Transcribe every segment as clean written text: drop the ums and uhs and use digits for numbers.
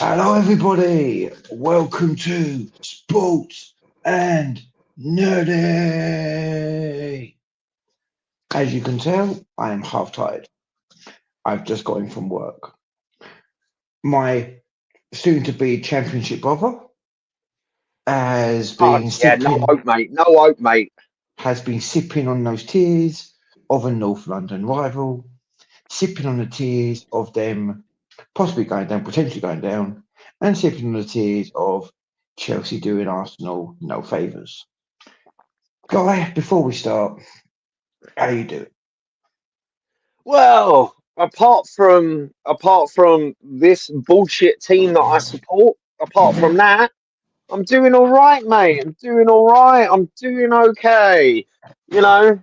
Hello, everybody. Welcome to Sports and Nerdy. As you can tell, I am half tired. I've just got in from work. My soon-to-be championship brother has Oh been yeah, no sipping hope, mate. No hope, mate. has been sipping on those tears of a North London rival, sipping on the tears of them possibly going down, potentially going down, and sipping on the tears of Chelsea doing Arsenal no favours. Guy, before we start, how you doing? Well, apart from this bullshit team that I support, apart from that, I'm doing all right, mate. I'm doing all right. I'm doing okay. You know,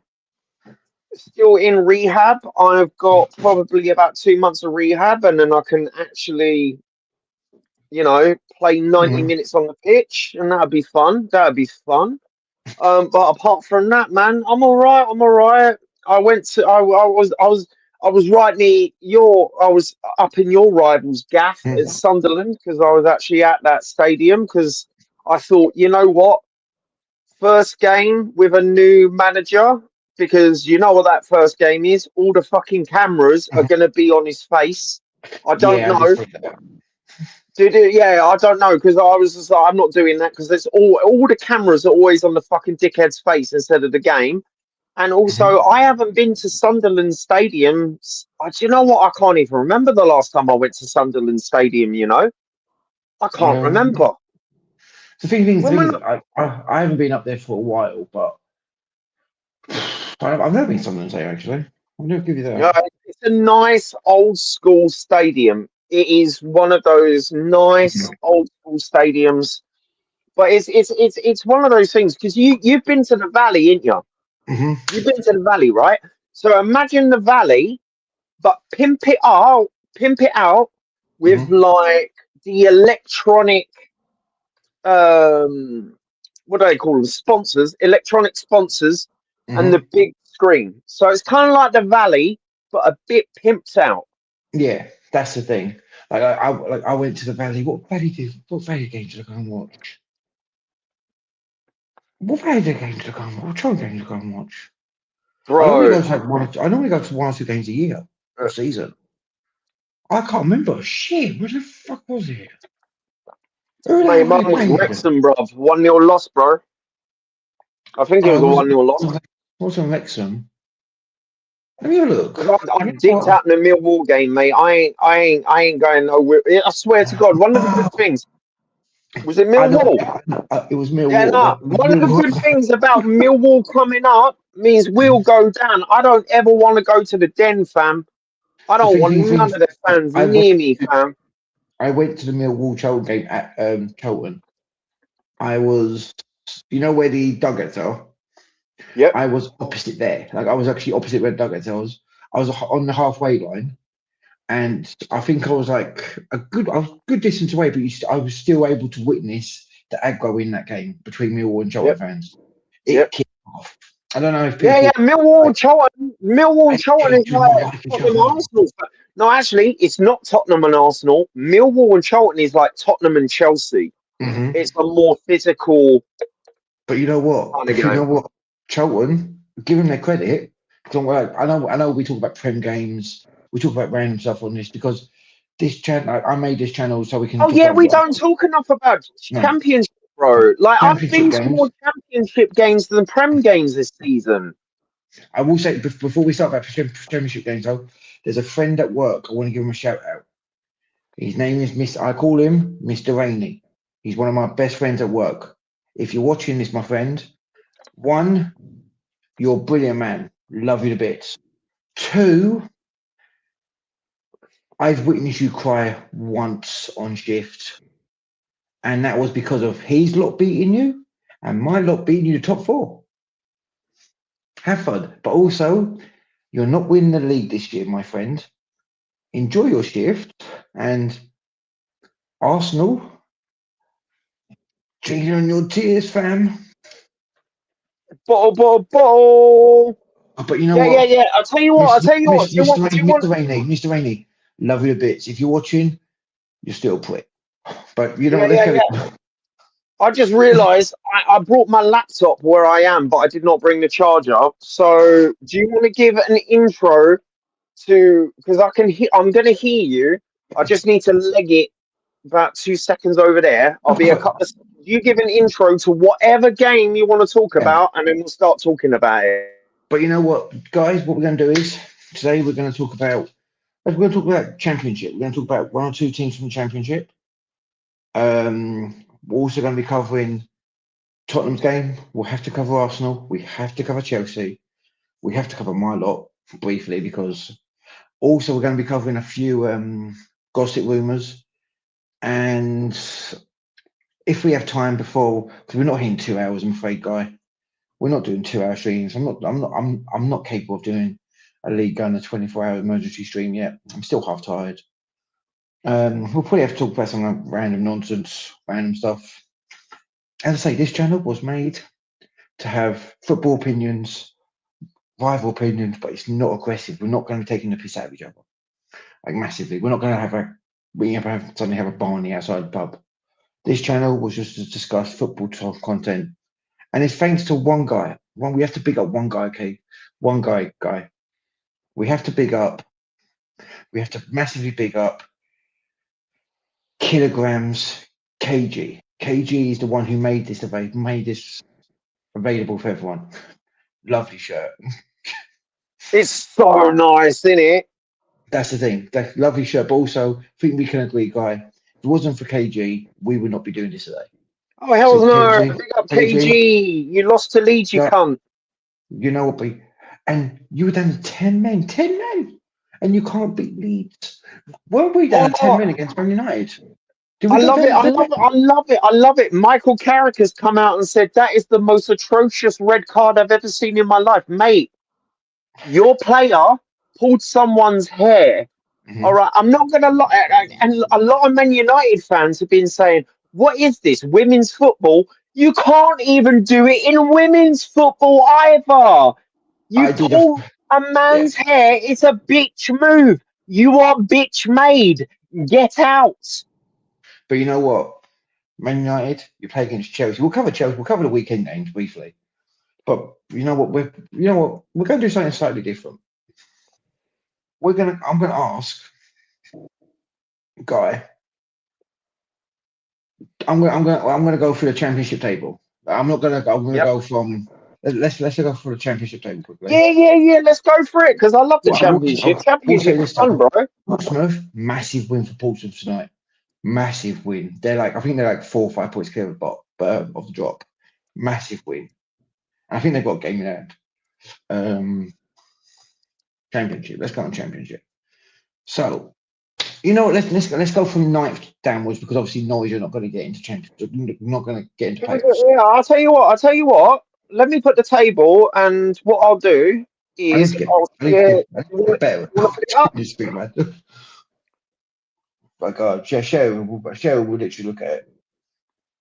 still in rehab. I've got probably about 2 months of rehab, and then I can actually, play 90 Mhm. minutes on the pitch, and that'd be fun. That'd be fun. But apart from that, man, I'm all right. I'm all right. I went to. I was right near your. I was up in your rivals' gaff at Mhm. Sunderland because I was actually at that stadium because I thought, you know what, first game with a new manager because you know what that first game is. All the fucking cameras are Mhm. gonna be on his face. I don't Yeah, I did know. see that. Did it? Yeah, I don't know because I was just like, I'm not doing that because there's all the cameras are always on the fucking dickhead's face instead of the game. And also, Mhm. I haven't been to Sunderland Stadium. Do you know what? I can't even remember the last time I went to Sunderland Stadium. I can't Yeah. remember. The When thing when is, I haven't been up there for a while, but I've never been to Sunderland Stadium actually. I'll never give you you know, that. it's a nice old school stadium. It is one of those nice old school stadiums. But it's one of those things because you've been to the Valley, ain't you? Hmm. You've been to the Valley, right? So imagine the Valley, but pimp it out with Hmm. like the electronic, um, what do they call them? Sponsors, electronic sponsors, and the Hmm. big screen. So it's kind of like the Valley, but a bit pimped out. Yeah, that's the thing. I went to the Valley. What Valley game did I go and watch? What Valley game did I go and watch? What Tron game did I go and watch? I normally Bro, go to like I normally go to one or two games a year uh, or season. I can't remember. Shit, where the fuck was it? Who the mate, hell were mine they was playing? Wrexham, bro. 1-0 loss, bro. I think it was a Was it 1-0 loss. was on Wrexham? Let me have a look. Because I You know dipped what? out in the Millwall game, mate. I ain't going nowhere. I swear to God, one of the good Oh, things was it I know. Millwall. It was Yeah, Millwall. no. One of the Millwall. good things about Millwall coming up means we'll go down. I don't ever want to go to the Den, fam. I The don't want thing none is, of the fans I went near me, fam. I went to the Millwall Charlton game at Charlton. I was, you know where the dugouts are? Yep. I was opposite there. Like I was actually opposite where the dugouts are. I was on the halfway line, and I think I was like I was a good distance away, but I was still able to witness the aggro in that game between Millwall and Charlton Yep. fans. Yep. It kicked off. I don't know if Yeah, yeah. people like Millwall, Charlton is do like not like each Tottenham other, Arsenal. No, actually, it's not Tottenham and Arsenal. Millwall and Charlton is like Tottenham and Chelsea. hmm It's a more physical but you know what? kind of You know game. what? Charlton, give them their credit. 'Cause I know. We talk about prem games. We talk about random stuff on this because this channel. I made this channel so we can Oh talk yeah, about we what don't talk enough about no championship, bro. Like I've championship been to more games. championship games than prem games this season. I will say before we start about championship games, though, there's a friend at work. I want to give him a shout out. His name is Mr. I call him Mr. Rainey. He's one of my best friends at work. If you're watching this, my friend, one, you're a brilliant man. Love you to bits. Two, I've witnessed you cry once on shift, and that was because of his lot beating you and my lot beating you the top four. Have fun. But also, you're not winning the league this year, my friend. Enjoy your shift, and Arsenal, drinking on your tears, fam. Bottle, bottle, bottle. But you know Yeah, yeah, what? yeah. I'll tell you what. I'll tell you what. Do you want? Do you want? Mr. Rainey, love you to bits. If you're watching, you're still a prick. But you know Yeah, what? Let's yeah, go. yeah. I just realised I brought my laptop where I am, but I did not bring the charger. So, do you want to give an intro to? Because I can hear. I'm going to hear you. I just need to leg it about 2 seconds over there. I'll be a couple of. You give an intro to whatever game you want to talk Yeah. about, and then we'll start talking about it. But you know what, guys? What we're going to do is today we're going to talk about. We're going to talk about championship. We're going to talk about one or two teams from the championship. We're also going to be covering Tottenham's game. We'll have to cover Arsenal. We have to cover Chelsea. We have to cover my lot briefly because also we're going to be covering a few gossip rumours. And if we have time before, because we're not here in 2 hours, I'm afraid, Guy. We're not doing 2 hour streams. I'm not capable of doing a league going a 24-hour emergency stream yet. I'm still half tired. We'll probably have to talk about some like random nonsense, random stuff. As I say, this channel was made to have football opinions, rival opinions, but it's not aggressive. We're not going to be taking the piss out of each other, like massively. We're not going to suddenly have a Barney outside the pub. This channel was just to discuss football talk content, and it's thanks to one guy. We have to big up one guy, okay? One guy. We have to big up. We have to massively big up kilograms kg. KG is the one who made this available for everyone. Lovely shirt. It's so nice, isn't it? That's the thing. That lovely shirt. But also, I think we can agree, Guy. If it wasn't for KG, we would not be doing this today. Oh hell So no! KG, Big up KG. You lost to Leeds, you cunt. You know what? And you were down to 10 men. 10 men. And you can't beat Leeds. Weren't we down to 10 men against Man United? I love it. I love it. I love it. I love it. Michael Carrick has come out and said that is the most atrocious red card I've ever seen in my life, mate. Your player pulled someone's hair. All right, I'm not gonna lie. And a lot of Man United fans have been saying, "What is this women's football? You can't even do it in women's football either. You pull a man's hair. It's a bitch move. You are bitch made. Get out." But you know what? Man United, you play against Chelsea. We'll cover Chelsea. We'll cover the weekend games briefly. But you know what? We're going to do something slightly different. I'm going to ask Guy. I'm going to go through the championship table. I'm not going to. I'm going to go from. Let's go for the championship table quickly. Yeah. Let's go for it because I love the championship. Championship is fun, bro. Portsmouth, massive win for Portsmouth tonight. Massive win. I think they're like 4 or 5 points clear of the drop. Massive win. I think they've got a game in hand. Championship. Let's go on championship. So, you know what? Let's go from 9th downwards because obviously Norwich are not going to get into championship. We're not going to get into playoffs. Yeah, I'll tell you what. Let me put the table, and what I'll do is I'll share. Better. My God, Cheryl will literally look at it.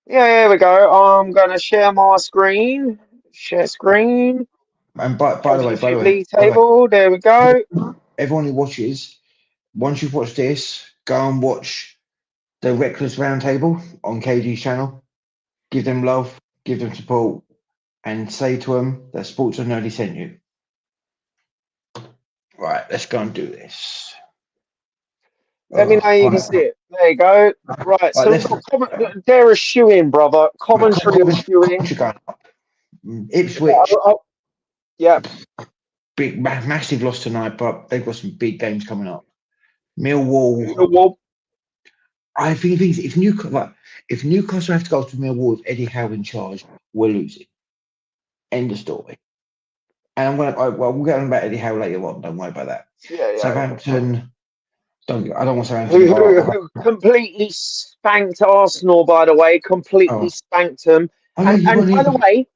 Yeah, here we go. I'm gonna share my screen. Share screen. And by the way, table. There we go. Everyone who watches, once you've watched this, go and watch the Reckless Roundtable on KG's channel. Give them love, give them support, and say to them that Sport&Nerdy sent you. Right, let's go and do this. Let me know you can see it. There you go. Right, so they're a shoe-in, brother. Coventry are shoe-in. Ipswich. Yeah. Big, massive loss tonight, but they've got some big games coming up. Millwall. I think if Newcastle have to go to Millwall with Eddie Howe in charge, we're losing. End of story. And we'll get on about Eddie Howe later on. Don't worry about that. Yeah. Southampton. I don't want Southampton. Who completely spanked Arsenal, by the way. Completely spanked them. And by the way,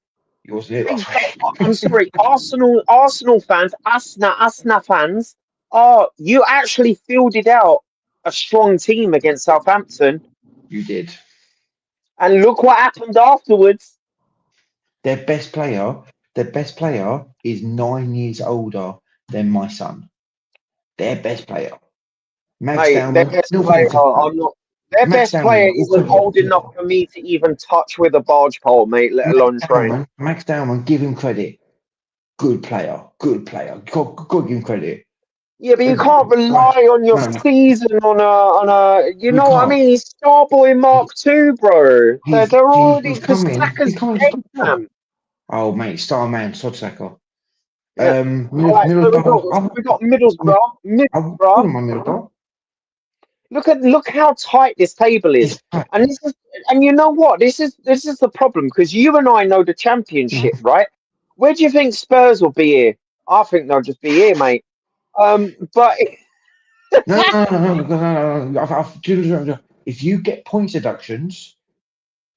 I'm sorry, Arsenal fans, Asna fans, you actually fielded out a strong team against Southampton. You did. And look what happened afterwards. Their best player is 9 years older than my son. Their best player. Max Dowman. Their best player, I'm not. Their Max best player Dowman, all isn't old enough credit. for me to even touch with a barge pole, mate, let alone train. Max Dowman, give him credit. Good player. Got to give him credit. Yeah, but you can't rely on your No, season on a you we know what I can't. mean? He's Starboy Mark II, bro. They're already He's because coming. Saka's He's coming to dead, score. man. Oh mate, star man, Sod Saka. Yeah. All right, so Middlesbrough. we got Middlesbrough. I put Middlesbrough. him on Middlesbrough. Look how tight this table is. It's tight. And this is and you know what? This is the problem because you and I know the championship, right? Where do you think Spurs will be here? I think they'll just be here, mate. But No. If you get points deductions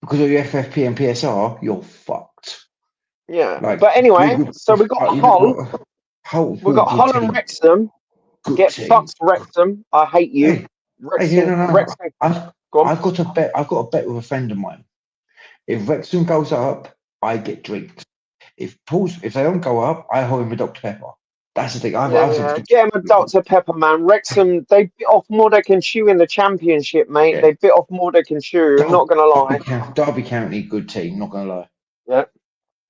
because of your FFP and PSR, you're fucked. yeah. Like But anyway, so we got Hull. Hull, We got good Hull and team, Wrexham. good Get team. fucked, Wrexham. I hate you. Hey, Wrexham. no. Wrexham. Go on. I've got a bet. I've got a bet with a friend of mine. If Wrexham goes up, I get drinks. If they don't go up, I hold him a Dr Pepper. That's the thing. Yeah, get him a Dr. Pepper, man. Wrexham, they bit off more they can chew in the championship, mate. Yeah. They bit off more they can chew. I'm not gonna lie. Derby County, good team. Not gonna lie. Yeah.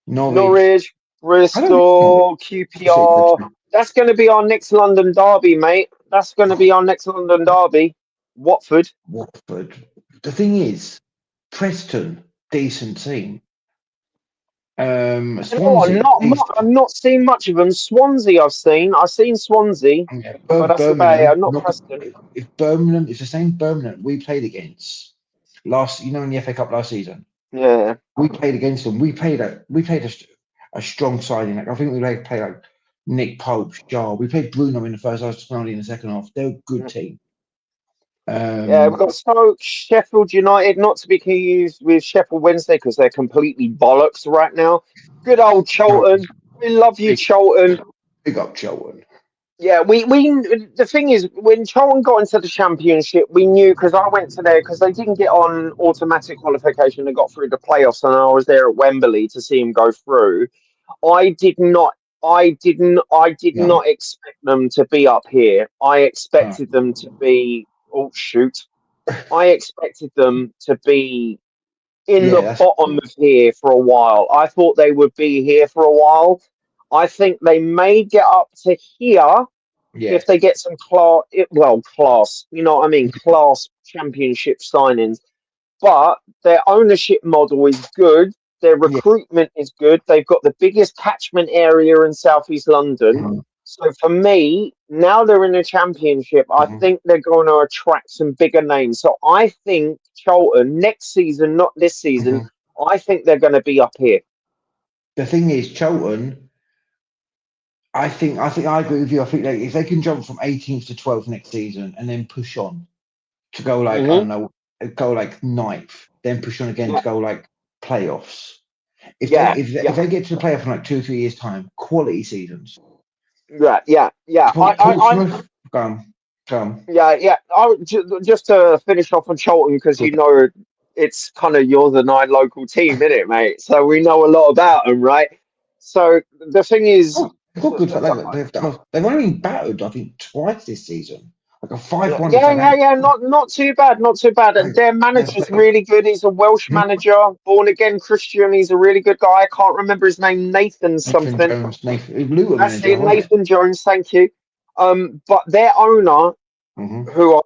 Norwich, I don't Bristol, say good QPR. team. That's going to be our next London derby, mate. That's going to be our next London derby. Watford. Watford. The thing is, Preston, decent team. You know what? Swansea, I've not seen much of them. Swansea, I've seen Swansea, yeah, but that's about it. Birmingham. Not Preston. If Birmingham, it's the same Birmingham we played against in the FA Cup last season. Yeah. We played against them. We played a strong side in that. I think we played like Nick Pope, Shaw. We played Bruno in the first half, Tonali in the second half. They're a good team. Yeah, we've got Stoke, Sheffield United, not to be confused with Sheffield Wednesday because they're completely bollocks right now. Good old Charlton. We love you, Charlton. Big up Charlton. Yeah, we the thing is when Charlton got into the championship, we knew because I went to there because they didn't get on automatic qualification. They got through the playoffs, and I was there at Wembley to see them go through. I did not. I did No. not expect them to be up here. I expected them to be. Oh shoot! I expected them to be in the bottom of here for a while. I thought they would be here for a while. I think they may get up to here if they get some class. You know what I mean? Class championship signings. But their ownership model is good. Their recruitment is good. They've got the biggest catchment area in Southeast London. So for me, now they're in the championship, I think they're going to attract some bigger names. So I think Charlton next season, not this season, I think they're going to be up here. The thing is, Charlton, I think I agree with you. I think if they can jump from 18th to 12th next season and then push on to go like, I don't know, go like 9th, then push on again to go like playoffs. If they get to the playoff in like 2 or 3 years' time, quality seasons. Yeah. Portsmouth, come. Yeah. Just to finish off on Charlton, because you know it's kind of yours and I local team, isn't it, mate? So we know a lot about them, right? So the thing is, they've only been battered, I think, twice this season. Like a 5-1. Yeah. Not too bad. And their manager's really good. He's a Welsh manager, born again Christian. He's a really good guy. I can't remember his name. Nathan something. That's it, Nathan Jones. Thank you. But their owner, who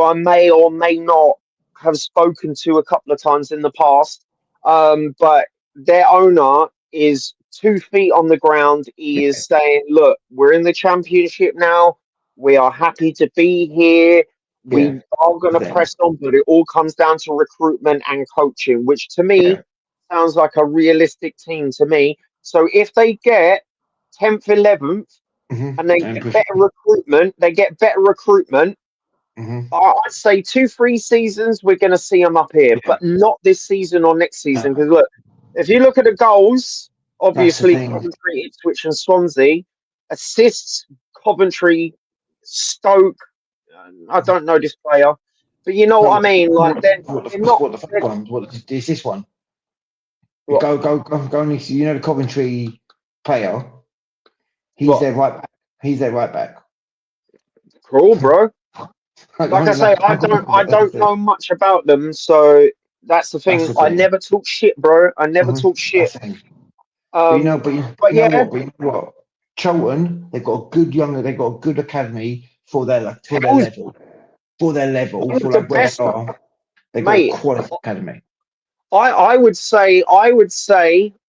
I may or may not have spoken to a couple of times in the past, but their owner is 2 feet on the ground. He is saying, "Look, we're in the championship now. We are happy to be here. We are going to press on, but it all comes down to recruitment and coaching, which to me sounds like a realistic team to me. So if they get 10th, 11th, and they get better recruitment, I'd say 2-3 seasons we're going to see them up here, but not this season or next season. Because look, if you look at the goals, obviously Coventry, Ipswich, and Swansea, assists Coventry, Stoke. I don't know this player, but you know what I mean. Like they're not. What the fuck one? What is this one? Go! You know the Coventry player. He's their right back. Cool, bro. Like I say, I don't know much about them, so that's the That's thing. the I thing. never talk shit, bro. I never talk shit. That's the thing. Um, But you but know yeah, what? But you know what? Charlton, they've got a good academy for their How's one for of the like where they best, are. They got a mate. quality academy. I would say,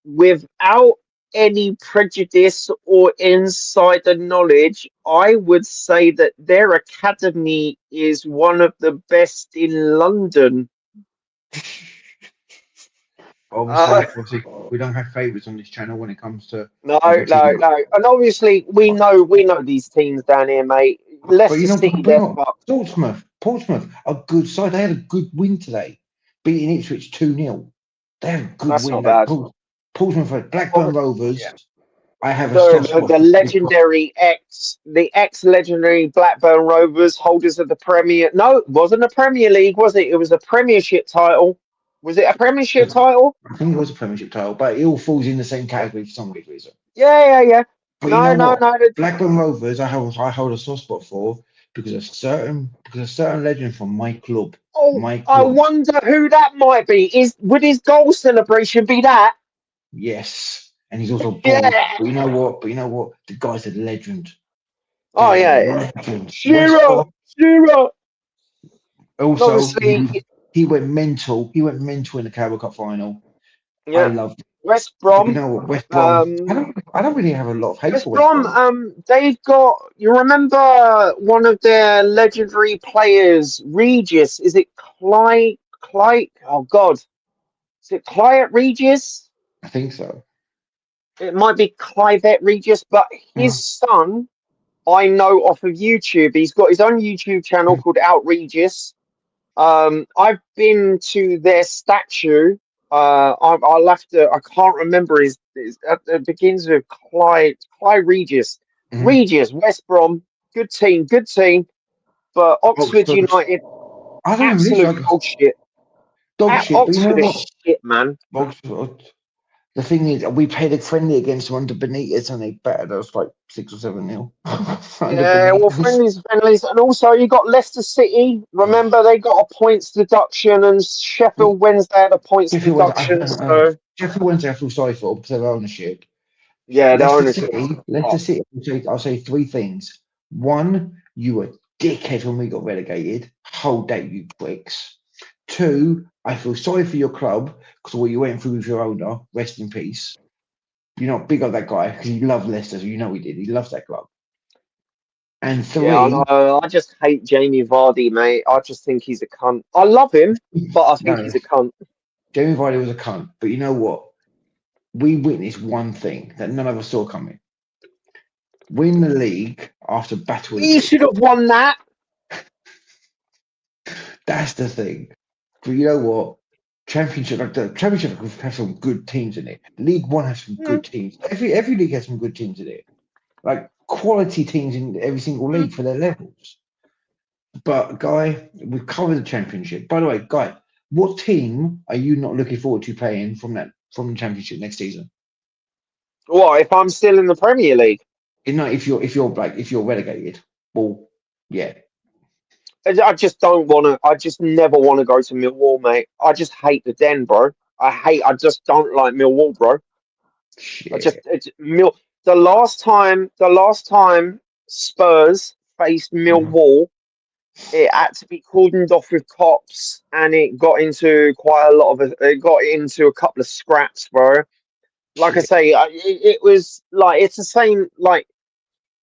without any prejudice or insider knowledge, I would say that their academy is one of the best in London. Uh, Obviously, we don't have favourites on this channel when it comes to no, other no, teams. no. And obviously, we know these teams down here, mate. But Leicester City, but they're not fucked. Portsmouth, a good side. They had a good win today, beating Ipswich 2-0. They had a good That's win. not That bad. Portsmouth, Blackburn Rovers. Yeah. I have a soft spot The for this club. legendary the ex legendary Blackburn Rovers, holders of the Premier. No, it wasn't a Premier League, was it? It was a Premiership title. Was it a Premiership title? I think it was a Premiership title, but it all falls in the same category for some weird reason. Yeah. But you No, know no, what? no. Blackburn Rovers, I hold a soft spot for because a certain legend from my club. Oh, My I club. wonder who that might be. Would his goal celebration be that? Yes. And he's also bald. Yeah. But you know what? The guy's a legend. Oh A yeah. legend. West Shearer, Brom. Shearer. And Also, obviously, he went mental. He went mental in the Carabao Cup final. I yeah. loved it. West But you Brom. know what? West Brom. Um, I don't really have a lot of hate West for West Brom, Brom. they've got. You remember one of their legendary players, Regis? Is it Clyde? Clyde? Oh God, is it Clyde Regis? I think so. It might be Clivette Regis, but his Mm. son, I know off of YouTube. He's got his own YouTube channel called Out Regis. I've been to their statue. I'll have to. I can't remember his it begins with Clyde Regis. Mm. Regis, West Brom, good team, good team. But Oxford Oxford. United, I don't know. This absolute dog shit. dog At shit. But you know Oxford is what? shit, man. Oxford. The thing is, we played a friendly against them under Benitez, and they battered us like 6 or 7-0 under Yeah, well, Benitez. friendlies, and also you got Leicester City. Remember, they got a points deduction, and Sheffield Wednesday had a points Sheffield Wednesday, deduction. So Sheffield Wednesday, I feel sorry for because of their ownership. yeah, the Leicester ownership is City, Leicester fucked. City. I'll say three things. One, you were dickhead when we got relegated. Hold that, you pricks. Two, I feel sorry for your club because what you went through with your owner. Rest in peace. You're not big on that guy because he loved Leicester, so you know he did. He loves that club. And Yeah, I three, know. I just hate Jamie Vardy, mate. I just think he's a cunt. I love him, but I think no, he's a cunt. Jamie Vardy was a cunt. But you know what? We witnessed one thing that none of us saw coming. Win the league after battling He it. should have won that. That's the thing. But you know what? The championship have some good teams in it. League One has some Mm, good teams. Every league has some good teams in it. Like quality teams in every single mm. league for their levels. But Guy, we've covered the championship. By the way, Guy, what team are you not looking forward to playing from the championship next season? What if I'm still in the Premier League? If you're relegated, well, yeah, I just don't want to. I just never want to go to Millwall, mate. I just hate the Den, bro. I just don't like Millwall, bro. shit. It's the last time Spurs faced Mhm. Millwall, it had to be cordoned off with cops, and it got into quite a lot of it got into a couple of scraps, bro. Like I Shit. say, it was like it's the same. Like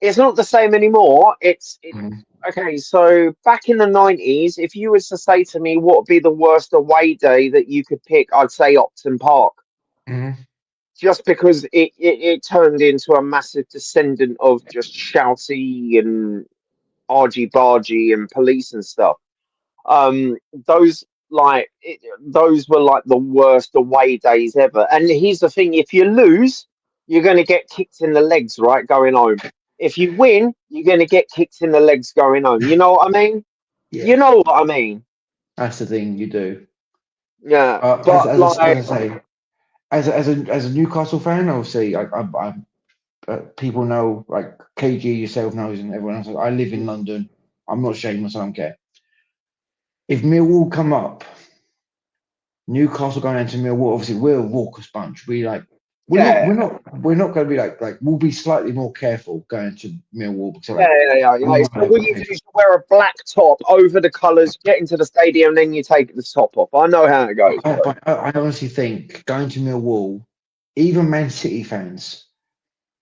it's not the same anymore. Mhm. Okay. So back in the 90s, if you was to say to me what would be the worst away day that you could pick, I'd say Upton Park, Mhm. just because it turned into a massive descendant of just shouty and argy bargy and police and stuff. Um, those those were like the worst away days ever. And here's the thing: if you lose, you're going to get kicked in the legs, right, going home. If you win, you're going to get kicked in the legs going home. You know what I mean? You Yeah, know what I mean? that's the thing you do. Yeah, As but like, as I say, as a Newcastle fan, obviously, I people know, like KG yourself knows, and everyone else. I live in London. I'm not shameless. I don't care. If Millwall come up, Newcastle going into Millwall. Obviously, we're a raucous bunch. We're not going to be like we'll be slightly more careful going to Millwall because So what you do is you wear a black top over the colours, get into the stadium, then you take the top off. I know how it goes. I honestly think going to Millwall, even Man City fans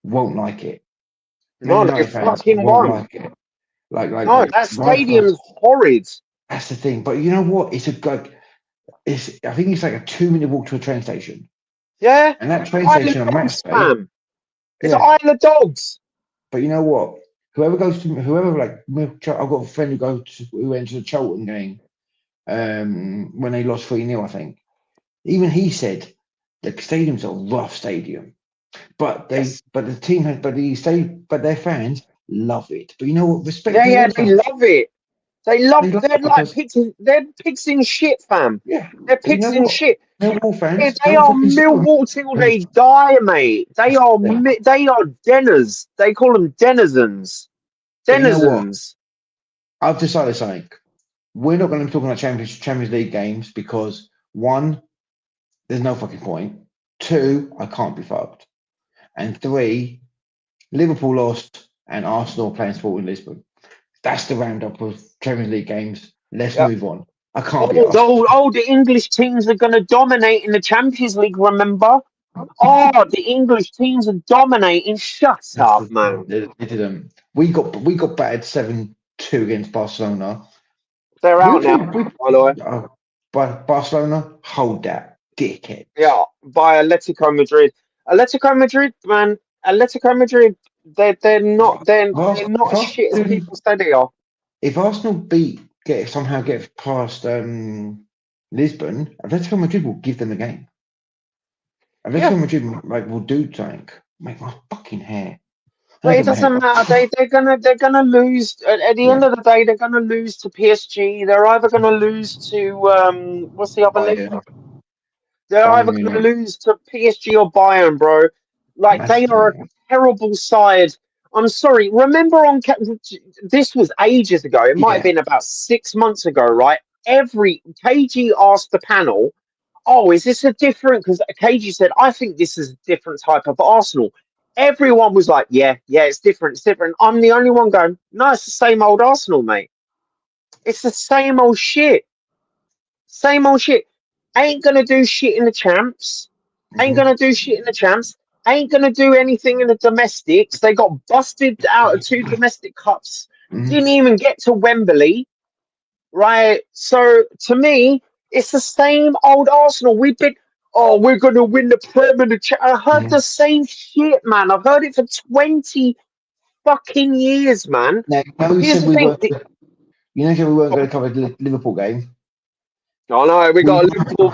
won't like it. No, they fucking won't. Like it. That stadium's horrid. That's the thing. But you know what? I think it's like a 2-minute walk to a train station. Yeah. And that train station on match day. It's Isle of Dogs. But you know what? I've got a friend who went to the Charlton game when they lost 3-0, I think. Even he said the stadium's a rough stadium. But their fans love it. But you know what? Respect. Yeah, they love it. They're pigs in shit, fam. Yeah. They're pigs in shit. Millwall fans. They are Millwall till they die, mate. They are denners. They call them denizens. Denizens. I've decided something. We're not going to be talking about Champions League games because 1, there's no fucking point. 2, I can't be fucked. And 3, Liverpool lost and Arsenal playing Sporting Lisbon. That's the roundup of Champions League games. Let's move on. I can't be asked. The English teams are going to dominate in the Champions League, remember? The English teams are dominating. Shut up, man. They didn't. We got battered 7-2 against Barcelona. They're out now, by the way. But Barcelona, hold that, dickhead. Yeah, by Atletico Madrid. Atletico Madrid, man. Atletico Madrid, they're not as shit as people say they are. If Arsenal somehow get past Lisbon, Atletico Madrid will give them a game. Atletico Madrid will do something. Make my fucking hair. But it doesn't matter. They're gonna lose at the end of the day. They're gonna lose to PSG. They're either gonna lose to what's the other league? They're either gonna lose to PSG or Bayern, bro. They are a terrible side. I'm sorry. Remember this was ages ago. It might have been about 6 months ago, right? KG asked the panel, "Oh, is this a different?" Because KG said, "I think this is a different type of Arsenal." Everyone was like, yeah, it's different. It's different. I'm the only one going, no, it's the same old Arsenal, mate. It's the same old shit. Same old shit. Ain't going to do shit in the champs. Ain't going to do shit in the champs. Ain't going to do anything in the domestics. They got busted out of 2 domestic cups. Didn't even get to Wembley. Right? So, to me, it's the same old Arsenal. We've been... Oh, we're going to win the Prem and the I heard the same shit, man. I've heard it for 20 fucking years, man. Now, you said we weren't going to cover the Liverpool game. Oh, no, we got a Liverpool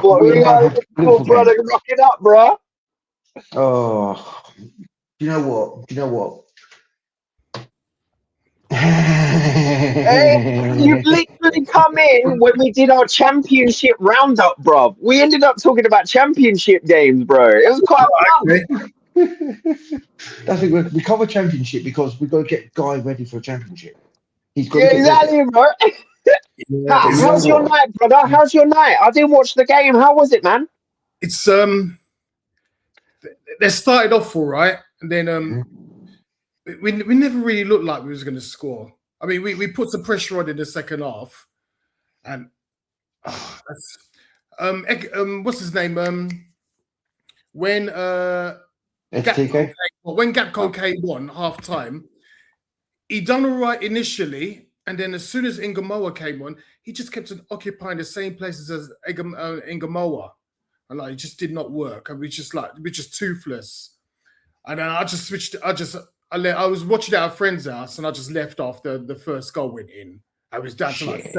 brother rocking up, bro. Oh, do you know what? Hey, you've literally come in when we did our championship roundup, bro. We ended up talking about championship games, bro. It was quite fun. That's it. We cover championship because we've got to get Guy ready for a championship. He's got exactly, bro. How's your night, brother? How's your night? I didn't watch the game. How was it, man? It's they started off all right, and then we never really looked like we was going to score. I mean, we put some pressure on in the second half, and what's his name? When Gakpo came on half time, he done all right initially, and then as soon as Ingamoa came on, he just kept occupying the same places as Ingamoa, and it just did not work. And we're just toothless. And then I just switched. I was watching at a friend's house, and I just left after the first goal went in. I was down to like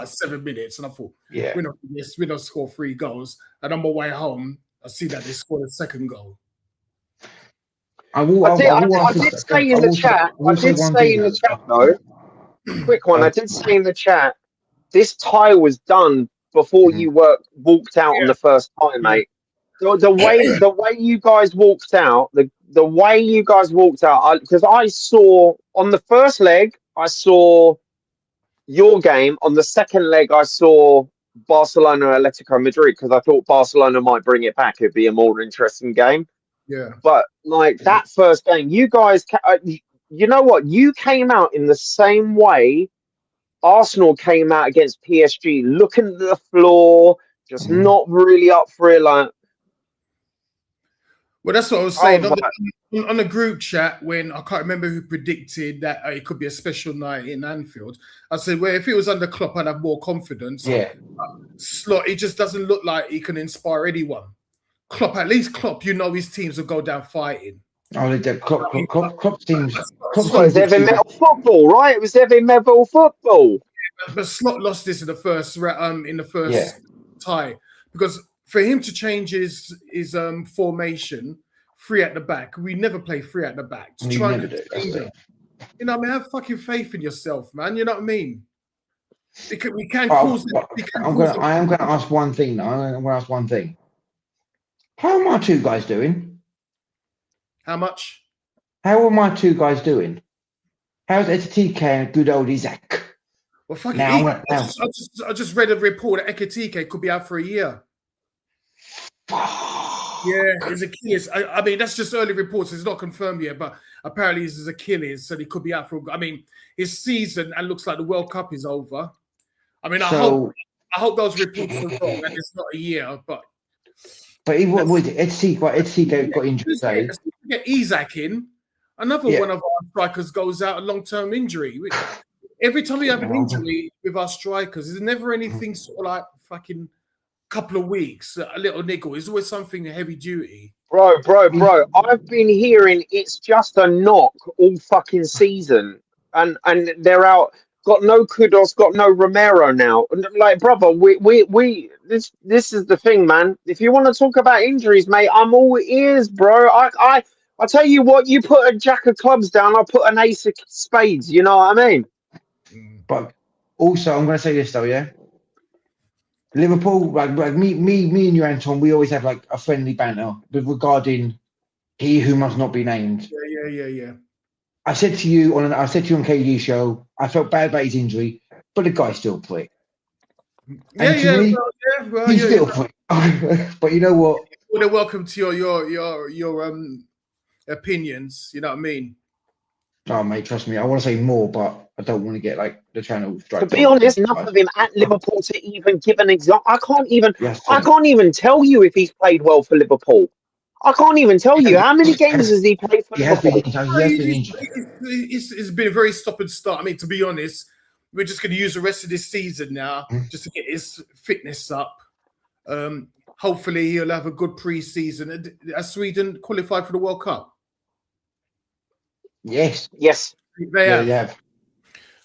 7 minutes, and I thought, we're not score 3 goals. And on my way home, I see that they scored a second goal. I did say in the chat. I did say in the chat though. Quick one. I did say in the chat. This tie was done before you walked out on the first time, mate. The way you guys walked out, because I saw on the first leg, I saw your game on the second leg, I saw Barcelona Atletico Madrid because I thought Barcelona might bring it back. It'd be a more interesting game. Yeah. But like that first game, you guys, you know what? You came out in the same way Arsenal came out against PSG, looking at the floor, just not really up for it. Like, well, that's what I was saying on the group chat when I can't remember who predicted that it could be a special night in Anfield. I said, well, if it was under Klopp, I'd have more confidence. Yeah. Slot, it just doesn't look like he can inspire anyone. Klopp, at least Klopp, you know his teams will go down fighting. Oh, the Klopp teams. It was heavy metal football, right? It was heavy metal football. But Slot lost this in the first tie because for him to change his formation, 3 at the back, we never play 3 at the back. To try and you know, I mean, have fucking faith in yourself, man. You know what I mean? We can cause. I am going to ask one thing. I'm going to ask one thing. How are my 2 guys doing? How much? How are my 2 guys doing? How's TK and good old Isaac? Well, fucking I just read a report that Ekitike could be out for a year. Yeah, his Achilles. I mean, that's just early reports. It's not confirmed yet, but apparently it's his Achilles, so he could be out for. I mean, his season and looks like the World Cup is over. I mean, I hope those reports are wrong and it's not a year, but even with Ekitike got injured. Let's get Isaac in. Another one of our strikers goes out a long-term injury. Every time we have an injury with our strikers, there's never anything sort of like fucking couple of weeks, a little niggle. It's always something heavy duty. Bro. I've been hearing it's just a knock all fucking season, and they're out. Got no Kudos, got no Romero now. Like, brother, we this is the thing, man. If you want to talk about injuries, mate, I'm all ears, bro. I tell you what, you put a jack of clubs down, I'll put an ace of spades. You know what I mean? But also, I'm going to say this though, yeah. Liverpool, like me and you, Anton, we always have like a friendly banter regarding he who must not be named. Yeah. I said to you on KD show, I felt bad about his injury, but the guy's still quick. He's still quick. But you know what? Well, welcome to your opinions. You know what I mean? Oh, mate, trust me. I want to say more, but I don't want to get like the channel straight. To be honest, enough of him at Liverpool to even give an example. I can't even tell you if he's played well for Liverpool. I can't even tell you how many games has he played for Liverpool. It's been a very stop and start. I mean, to be honest, we're just going to use the rest of this season now just to get his fitness up. Hopefully, he'll have a good pre-season. Has Sweden qualified for the World Cup? Yes. They have.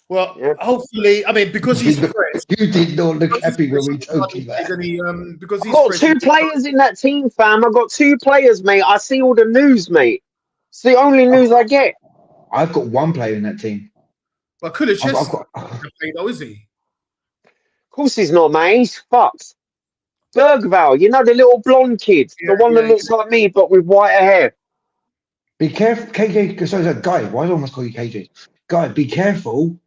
Well, hopefully, I mean, because he's fresh. You did not look happy when we told you that. Because he's I've got 2 players in that team, fam. I've got 2 players, mate. I see all the news, mate. It's the only news I get. I've got 1 player in that team. Well, Kulich's though, is he? Of course he's not, mate. He's fucked. Bergvall, you know, the little blonde kid. The one that looks like me, but with whiter hair. Be careful, KJ. Sorry, Guy. Why do I almost call you KJ? Guy, be careful.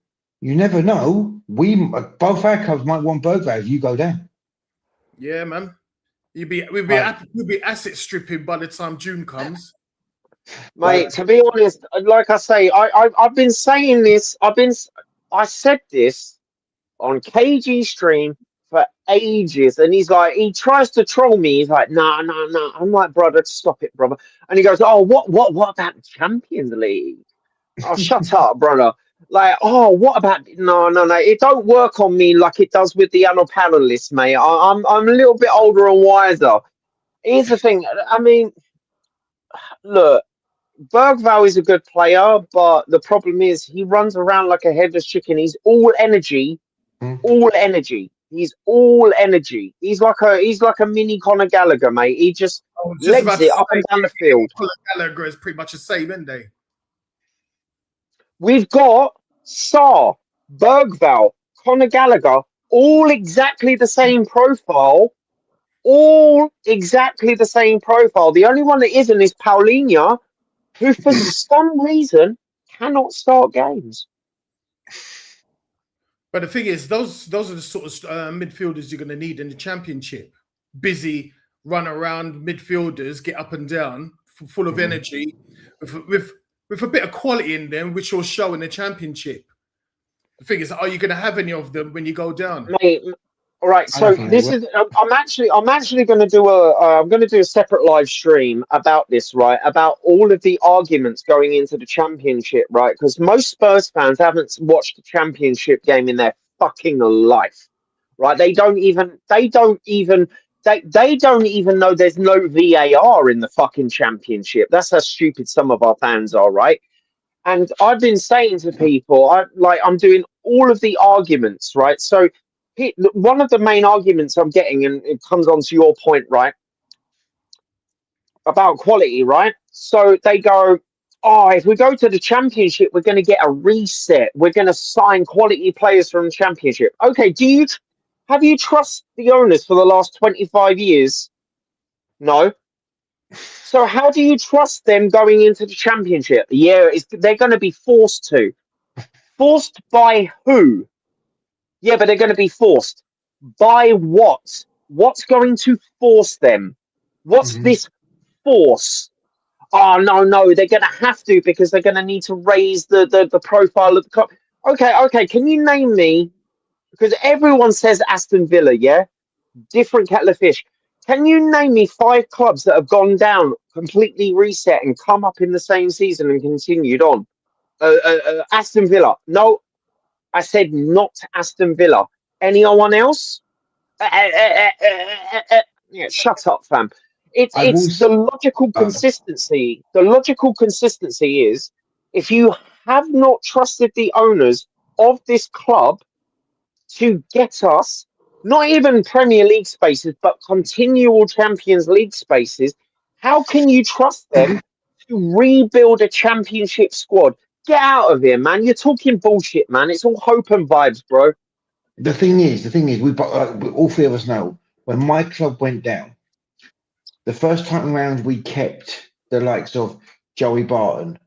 You never know. Both our clubs might want Bergvall if you go down. Yeah, man. We'll be asset stripping by the time June comes. Mate, to be honest, like I say, I've been saying this. I said this on KG stream for ages, and he tries to troll me. He's like, nah. I'm like, brother, stop it, brother. And he goes, oh, what about the Champions League? Oh, shut up, brother. Like, oh, what about no? It don't work on me like it does with the other panelists, mate. I'm a little bit older and wiser. Here's the thing. I mean, look, Bergvall is a good player, but the problem is he runs around like a headless chicken. He's all energy, all energy. He's all energy. He's like a mini Conor Gallagher, mate. He just legs it up and down the field. Conor Gallagher is pretty much the same, isn't they? We've got Sarr, Bergvall, Conor Gallagher, all exactly the same profile. All exactly the same profile. The only one that isn't is Paulinho, who for some reason cannot start games. But the thing is, those are the sort of midfielders you're going to need in the Championship. Busy, run around midfielders, get up and down, full of energy, with a bit of quality in them, which will show in the Championship. The thing is, are you going to have any of them when you go down? Mate, all right. So this is. I'm actually going to do I'm going to do a separate live stream about this, right? About all of the arguments going into the Championship, right? Because most Spurs fans haven't watched the Championship game in their fucking life, right? They don't even know there's no VAR in the fucking Championship. That's how stupid some of our fans are, right? And I've been saying to people, I'm doing all of the arguments, right? So one of the main arguments I'm getting, and it comes on to your point, right, about quality, right? So they go, oh, if we go to the Championship, we're going to get a reset. We're going to sign quality players from the Championship. Okay, have you trust the owners for the last 25 years? No. So how do you trust them going into the Championship? Yeah, they're going to be forced to. Forced by who? Yeah, but they're going to be forced. By what? What's going to force them? What's this force? Oh, no, they're going to have to because they're going to need to raise the profile of the club. Okay, can you name me? Because everyone says Aston Villa, yeah? Different kettle of fish. Can you name me 5 clubs that have gone down, completely reset, and come up in the same season and continued on? Aston Villa. No, I said not Aston Villa. Anyone else? Yeah, shut up, fam. It's the logical consistency. The logical consistency is if you have not trusted the owners of this club to get us not even Premier League spaces, but continual Champions League spaces, how can you trust them to rebuild a Championship squad? Get out of here, man. You're talking bullshit, man. It's all hope and vibes, bro. The thing is, we all 3 of us know when my club went down, the first time around we kept the likes of Joey Barton,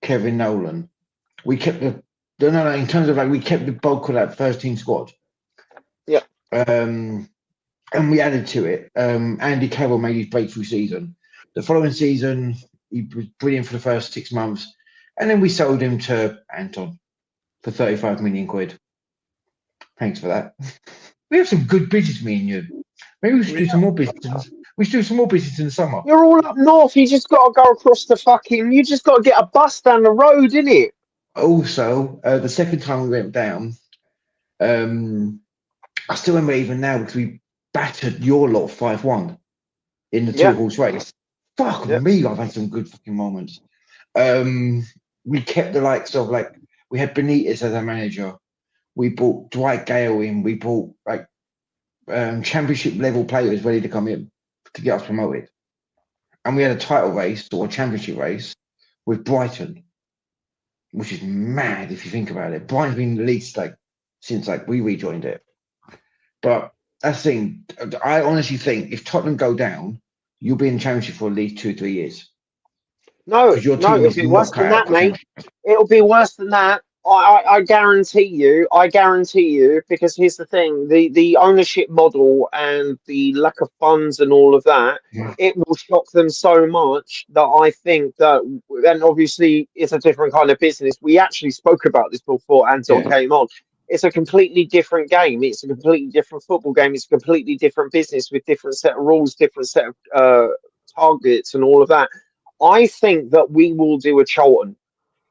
Kevin Nolan. We kept in terms of we kept the bulk of that first team squad. Yeah. And we added to it. Andy Carroll made his breakthrough season. The following season, he was brilliant for the first 6 months. And then we sold him to Anton for 35 million quid. Thanks for that. We have some good business, me and you. Maybe we should do some more business. We should do some more business in the summer. You're all up north. You just got to go across you just got to get a bus down the road, innit? Also, the second time we went down, I still remember even now because we battered your lot 5-1 in the 2-horse race. Fuck me, I've had some good fucking moments. We kept the likes of we had Benitez as our manager. We brought Dwight Gale in. We brought Championship level players ready to come in to get us promoted. And we had a title race or a Championship race with Brighton, which is mad if you think about it. Brighton's been in the league since we rejoined it. But that's the thing. I honestly think if Tottenham go down, you'll be in the Championship for at least 2 or 3 years. No, it'll be worse than that, mate. It'll be worse than that. I guarantee you, because here's the thing, the ownership model and the lack of funds and all of that, it will shock them so much that I think that, and obviously it's a different kind of business. We actually spoke about this before Anton came on. It's a completely different game. It's a completely different football game. It's a completely different business with different set of rules, different set of targets and all of that. I think that we will do a Charlton.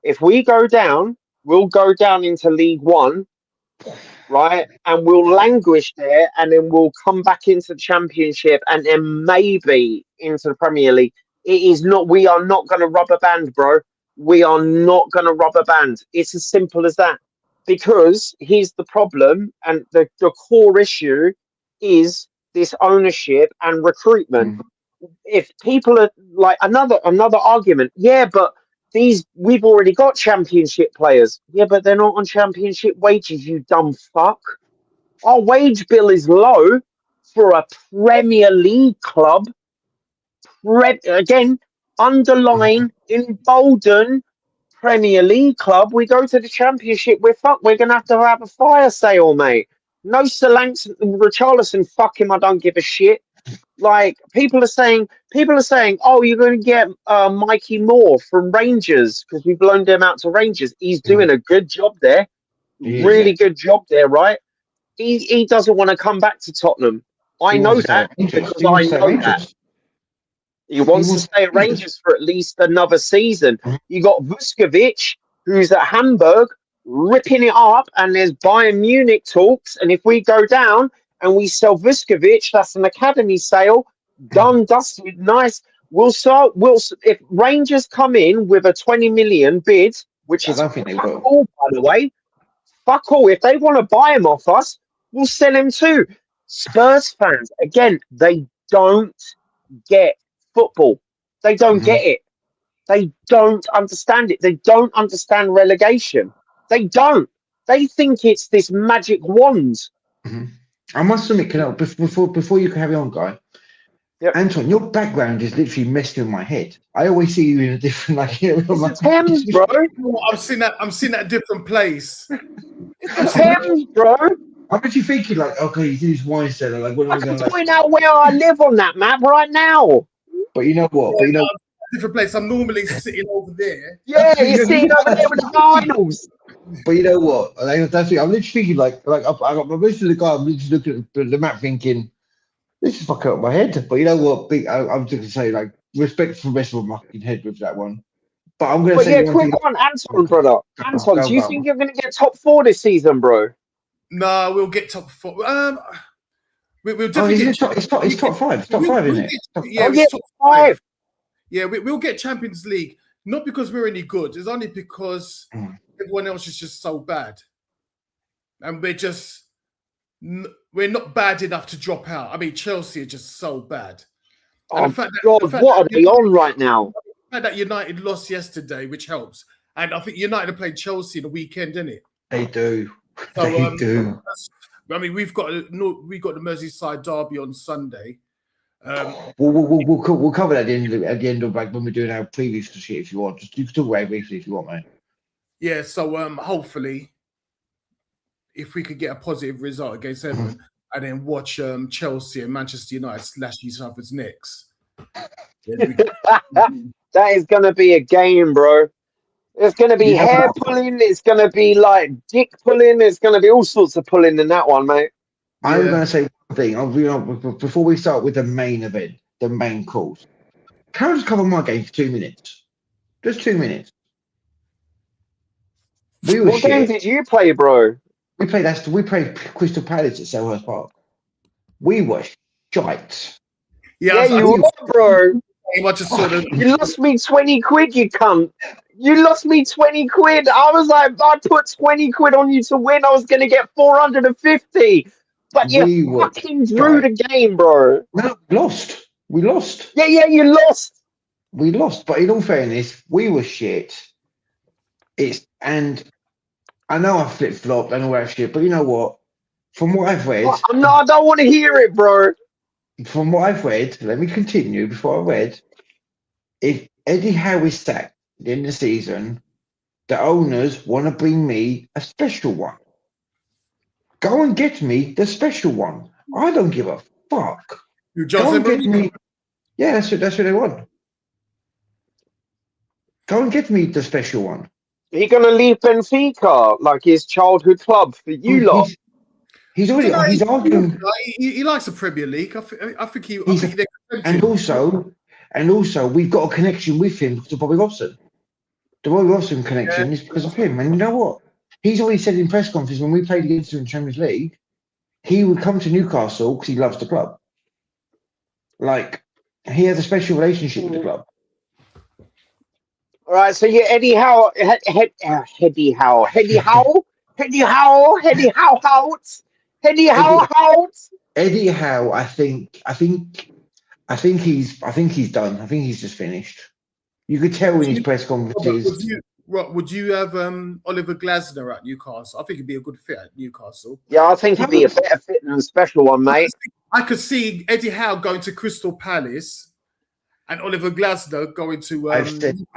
If we go down, we'll go down into League One, right? And we'll languish there, and then we'll come back into the Championship, and then maybe into the Premier League. We are not going to rubber band, bro. We are not going to rubber band. It's as simple as that. Because here's the problem, and the core issue is this ownership and recruitment. If people are another argument, but we've already got Championship players. Yeah, but they're not on Championship wages, you dumb fuck. Our wage bill is low for a Premier League club. Again, underline, embolden, Premier League club. We go to the Championship, we're fucked. We're going to have a fire sale, mate. No Richarlison, fuck him, I don't give a shit. Like, people are saying, oh, you're going to get Mikey Moore from Rangers because we've loaned him out to Rangers. He's doing a good job there. Really good job there, right? He doesn't want to come back to Tottenham. I know that because I know that. He wants to stay at Rangers for at least another season. You got Vuskovic, who's at Hamburg, ripping it up, and there's Bayern Munich talks. And if we go down and we sell Vuskovic, that's an academy sale. Done, dusted, nice. If Rangers come in with a 20 million bid, which is fuck all, by the way, fuck all. If they want to buy him off us, we'll sell him too. Spurs fans, again, they don't get football. They don't get it. They don't understand it. They don't understand relegation. They don't. They think it's this magic wand. I must admit, before you carry on, Guy, Anton, your background is literally messed with my head. I always see you in a different It's Thames, bro. I'm seeing that different place. It's Thames, bro. I'm actually thinking like, okay, he's in his wine cellar. Like, what am I going to point out where I live on that map right now? But you know what? Different place. I'm normally sitting over there. Yeah, you're sitting over there with the finals. But you know what? That's it. I'm literally thinking like I'm listening to the guy. I'm literally looking at the map, thinking this is fucking up my head. But you know what? I'm just gonna say like respect for the rest of my fucking head with that one. But I'm gonna say quick one, Anton, brother. Anton, do you think you're gonna get top 4 this season, bro? No, we'll get top 4. We'll definitely it's top 5. It's top 5, isn't it? It's top 5. Yeah, we'll get Champions League. Not because we're any good. It's only because everyone else is just so bad, and we're not bad enough to drop out. I mean, Chelsea are just so bad. Oh, what are they on right now? The fact that United lost yesterday, which helps, and I think United are playing Chelsea the weekend, isn't it? They do. So, they do. I mean, we've got the Merseyside derby on Sunday. We'll cover that at the end of like when we're doing our previews to shit if you want. You can talk about it briefly if you want, mate. Yeah, so hopefully if we could get a positive result against Everton and then watch Chelsea and Manchester United slash each other's necks. That is gonna be a game, bro. There's gonna be hair pulling, it's gonna be like dick pulling, there's gonna be all sorts of pulling in that one, mate. I'm going to say one thing. Before we start with the main event, the main course, can I just cover my game for 2 minutes? Just 2 minutes. What game did you play, bro? We played Crystal Palace at Selhurst Park. We were shite. Yeah, you were, bro. You lost me 20 quid, you cunt. You lost me 20 quid. I was like, I put 20 quid on you to win. I was going to get 450. But you fucking drew the game, bro. No, we lost. Yeah, you lost. We lost, but in all fairness, we were shit. And I know I flip-flopped and all that shit, but you know what? From what I've read... I don't want to hear it, bro. From what I've read, let me continue before I read. If Eddie Howe is sacked at the end of the season, the owners want to bring me a special one. Go and get me the special one. I don't give a fuck. Go and get me. Yeah, that's what they want. Go and get me the special one. Are you going to leave Benfica, like his childhood club, for you lot? He's already. He's arguing. He likes the Premier League. I think he. And also, we've got a connection with him to Bobby Robson. The Bobby Robson connection is because of him. And you know what? He's already said in press conference when we played against him in Champions League, he would come to Newcastle because he loves the club. Like, he has a special relationship with the club. All right, so you're Eddie Howe, Eddie Howe, Eddie Howe, Eddie Howe, Eddie Howe, Eddie Howe, Eddie Howe. I think he's done. I think he's just finished. You could tell in his press conferences. Would you have Oliver Glasner at Newcastle? I think he'd be a good fit at Newcastle. Yeah, I think he'd be a better fit than a special one, mate. I could see Eddie Howe going to Crystal Palace and Oliver Glasner going to. I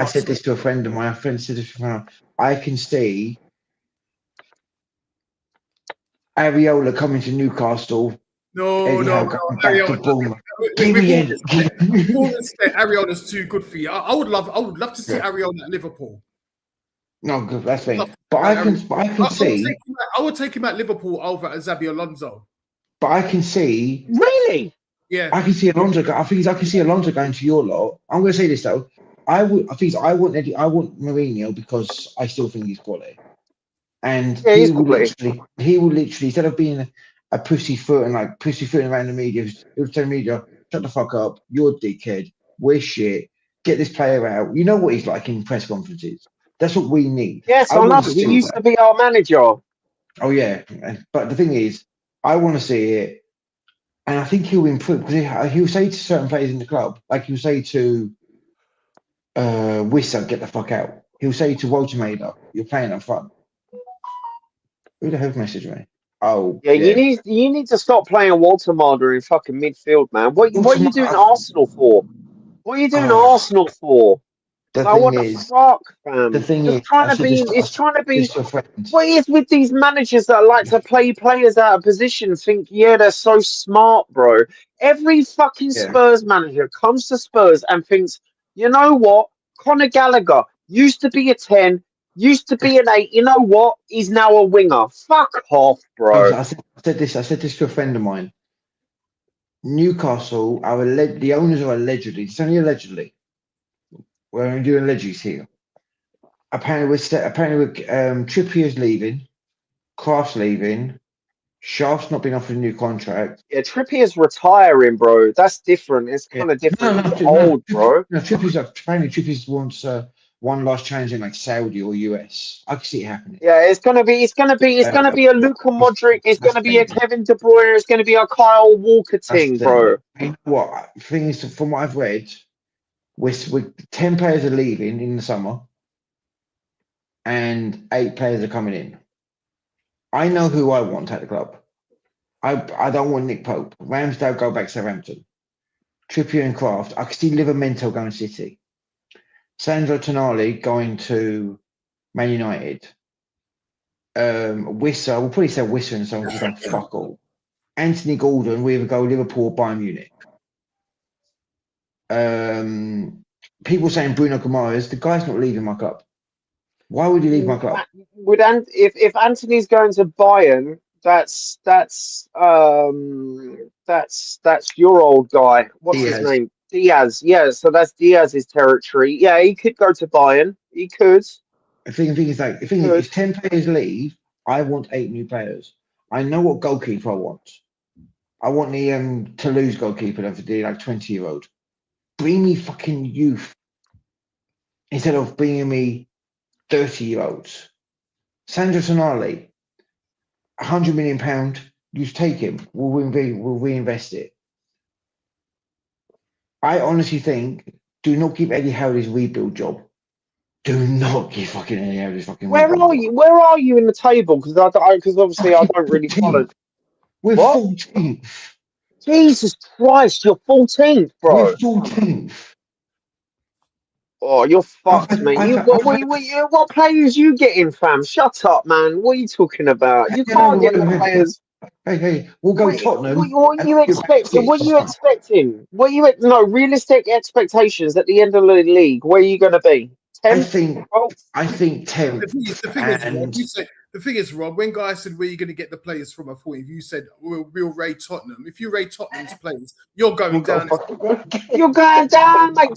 said this to a friend of mine. A friend said this to me. I can see Areola coming to Newcastle. No, Areola. Areola's too good for you. I would love to see Areola at Liverpool. No, good. That's it. But I can see. I would take him at Liverpool over at Xabi Alonso. But I can see. Really? Yeah. I can see Alonso. I can see Alonso going to your lot. I'm going to say this though. I want Mourinho because I still think he's quality. And he will literally, instead of being a pussyfooting around the media, he'll tell the media, shut the fuck up, you're a dickhead, we're shit, get this player out. You know what he's like in press conferences. That's what we need. Yes, I know. He used to be our manager. Oh yeah, but the thing is, I want to see it, and I think he'll improve because he'll say to certain players in the club, like he'll say to Wissa, get the fuck out. He'll say to Walter Maida, you're playing up front. Who the hell messaged me? Oh, yeah. You need to stop playing Walter Maida in fucking midfield, man. What are you doing Arsenal for? What are you doing Arsenal for? What the fuck, fam? The thing is, it's trying to be. What is with these managers that like to play players out of position? Think, yeah, they're so smart, bro. Every fucking Spurs manager comes to Spurs and thinks, you know what? Conor Gallagher used to be a 10, used to be an 8. You know what? He's now a winger. Fuck off, bro. I said this to a friend of mine. Newcastle the owners are allegedly. It's only allegedly. We're only doing allegedly here. Apparently, Trippier's leaving, Kraft's leaving, Shaft's not been offered a new contract. Yeah, Trippier's retiring, bro. That's different. It's kind of different. Bro. No, Trippier's wants one last challenge in like Saudi or US. I can see it happening. Yeah, it's gonna be a Luka Modric. It's gonna be a Kevin De Bruyne. It's gonna be a Kyle Walker thing, bro. You know what? The thing is, from what I've read, we're 10 players are leaving in the summer, and 8 players are coming in. I know who I want at the club. I don't want Nick Pope. Ramsdale go back to Southampton. Trippier and Kraft. I can see Livramento going to City. Sandro Tonali going to Man United. Wissa, we'll probably say Wissa and someone who's done fuck all. Anthony Gordon, we either go Liverpool or Bayern Munich. People saying Bruno Guimaraes, the guy's not leaving my club. Why would he leave my club? If Anthony's going to Bayern, that's your old guy. What's his name? Diaz. Yeah, so that's Diaz's territory. Yeah, he could go to Bayern. He could. The thing is, if 10 players leave, I want 8 new players. I know what goalkeeper I want. I want the Toulouse goalkeeper of the like 20-year-old. Bring me fucking youth instead of bringing me 30-year-olds. Sandro Tonali, £100 million. You take him. We'll reinvest it. I honestly think, do not give Eddie Howe his rebuild job. Do not give fucking Eddie Howe his fucking. Where are you? Where are you in the table? Because obviously I don't really follow. We're 14th. Jesus Christ, you're 14th, bro. We're 14th. Oh, you're fucked, mate. What players you getting, fam? Shut up, man. What are you talking about? You can't get the players. Hey, we'll go Tottenham. What are you expecting? What are you expecting? Realistic expectations at the end of the league? Where are you going to be? 10th? I think 10th. The thing is, Rob, when guys said where are you going to get the players from, I thought if you said we'll rate Tottenham. If you rate Tottenham's players, you're going down. You're going down, mate.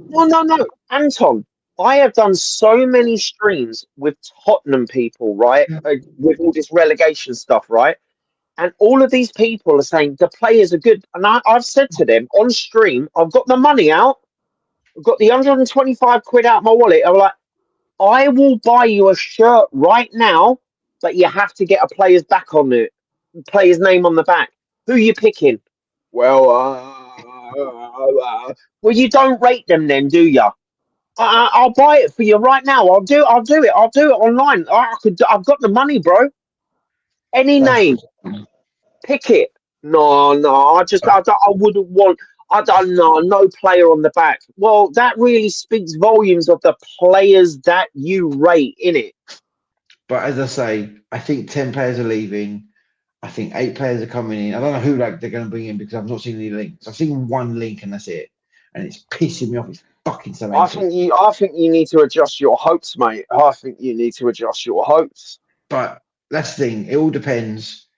No. Anton, I have done so many streams with Tottenham people, right? With all this relegation stuff, right? And all of these people are saying the players are good. And I've said to them on stream, I've got the money out. I've got the 125 quid out of my wallet. I'm like, I will buy you a shirt right now, but you have to get a player's back on it. Player's name on the back. Who are you picking? Well, you don't rate them then, do you? I'll buy it for you right now. I'll do it. I'll do it online. I've got the money, bro. Any name, pick it. No. I wouldn't want. I don't know, no player on the back. Well, that really speaks volumes of the players that you rate, innit? But as I say, I think 10 players are leaving. I think 8 players are coming in. I don't know who they're going to bring in because I've not seen any links. I've seen one link and that's it, and it's pissing me off. It's fucking so. I think you need to adjust your hopes, mate. I think you need to adjust your hopes. But that's the thing. It all depends.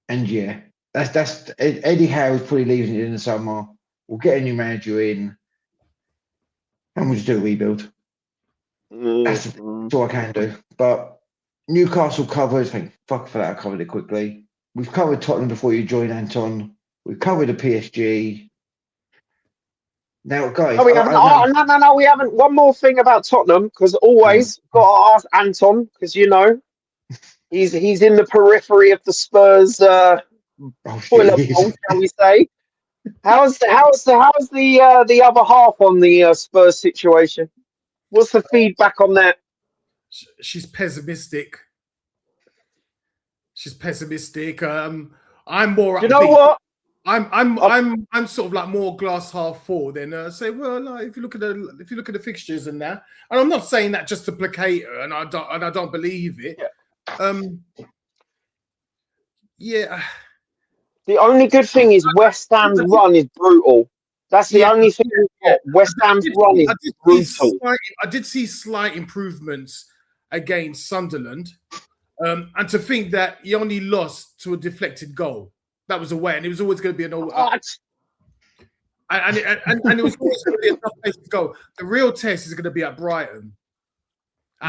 And yeah, that's Eddie Howe's probably leaving it in the summer. We'll get a new manager in, and we'll just do a rebuild. That's all I can do. But Newcastle covered. Thank fuck for that. I covered it quickly. We've covered Tottenham before you joined, Anton. We've covered the PSG. Now, guys. No, we haven't. No, we haven't. One more thing about Tottenham, because always got to ask Anton, because you know he's in the periphery of the Spurs toilet bowl, shall we say? How's the other half on the Spurs situation? What's the feedback on that? She's pessimistic. I'm more. You know what? I'm sort of like more glass half full than say. Well, like, if you look at the fixtures and that, and I'm not saying that just to placate her, and I don't believe it. Yeah. The only good thing is West Ham's run is brutal. That's the only thing. West Ham's run is brutal. I did see slight improvements against Sunderland, and to think that he only lost to a deflected goal. That was away, and it was always going to be an and it was always going to be a tough place to go. The real test is going to be at Brighton.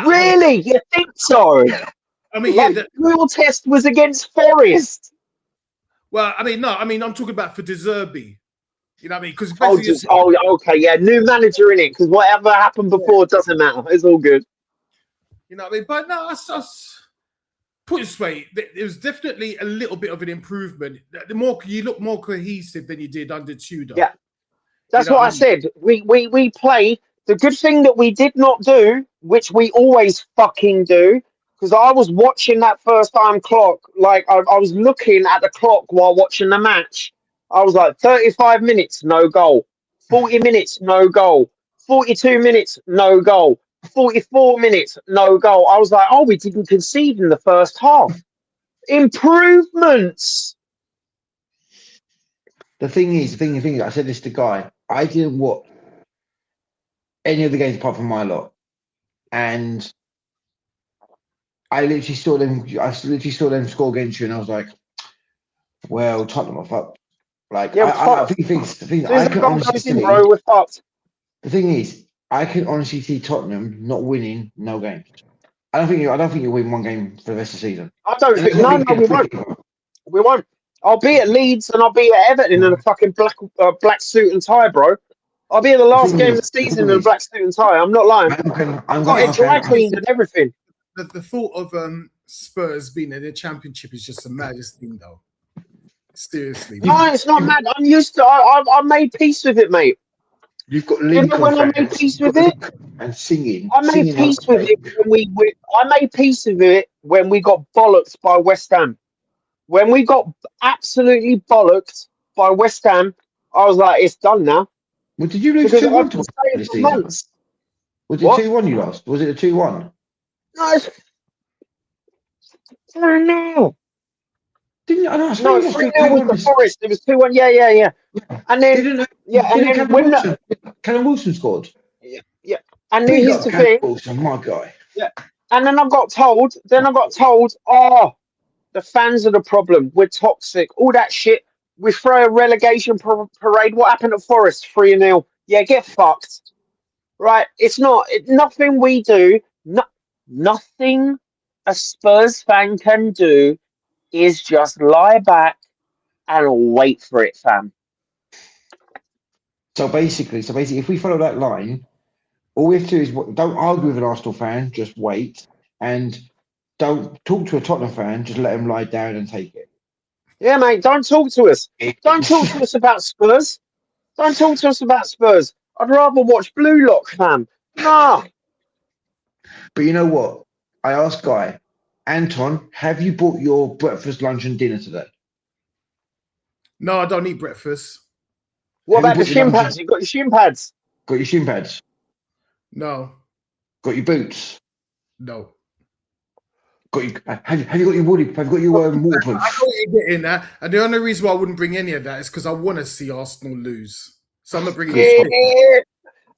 Really? You think so? I mean, the real test was against Forest. Well, I mean, no, I mean, I'm talking about for De Zerbi. You know what I mean? Because okay, yeah, new manager in it. Because whatever happened before doesn't matter. It's all good. You know what I mean? But no, put it this way, there was definitely a little bit of an improvement. You look more cohesive than you did under Tudor. Yeah, that's what I said. We play. The good thing that we did not do, which we always fucking do, because I was watching that first time clock. Like I was looking at the clock while watching the match. I was like, 35 minutes, no goal. 40 minutes, no goal. 42 minutes, no goal. 44 minutes, no goal. I was like, oh, we didn't concede in the first half. Improvements. The thing is, I said this to Guy. I didn't watch any of the games apart from my lot, and I literally saw them score against you, and I was like, well, Tottenham are fucked. Like, I think I can honestly see, bro, we're fucked. The thing is, I can honestly see Tottenham not winning no games. I don't think you'll win one game for the rest of the season. I don't think. No, we won't. We won't. I'll be at Leeds and I'll be at Everton in a fucking black suit and tie, bro. I'll be at the last game of the season in a black suit and tie. I'm not lying. I'm got it dry cleaned and everything. The thought of Spurs being in the Championship is just the maddest thing, though. Seriously. No, it's not mad. I'm used to. I made peace with it, mate. You've got Lincoln when I made peace with it and singing. I made peace with it I made peace with it when we got bollocked by West Ham. When we got absolutely bollocked by West Ham, I was like, it's done now. Well, did you lose 2-1 to this season? Was it 2-1 you lost? Was it a 2-1? No, I don't know. Didn't I know? No, 3-0 was the Forest. It was 2-1. Yeah. And then, Callum Wilson scored. Yeah. And then here's the thing. Wilson, my guy. Yeah. And then I got told. Oh, the fans are the problem. We're toxic. All that shit. We throw a relegation parade. What happened at Forest? 3-0. Yeah, get fucked. Right? It's not. Nothing we do. Nothing a Spurs fan can do is just lie back and wait for it, fam. So basically, if we follow that line, all we have to do is don't argue with an Arsenal fan, just wait, and don't talk to a Tottenham fan, just let them lie down and take it. Yeah, mate, don't talk to us. Don't talk to us about Spurs. Don't talk to us about Spurs. I'd rather watch Blue Lock, fam. Nah. But you know what? I asked Guy, Anton, have you bought your breakfast, lunch, and dinner today? No, I don't eat breakfast. What Have you about the put your shin numbers pads? You got your shin pads? Got your shin pads? No, Got your boots? no. Have you got your I waterproof? got you getting that, and the only reason why I wouldn't bring any of that is because I want to see Arsenal lose. So I'm not bringing Good. shit. Yeah.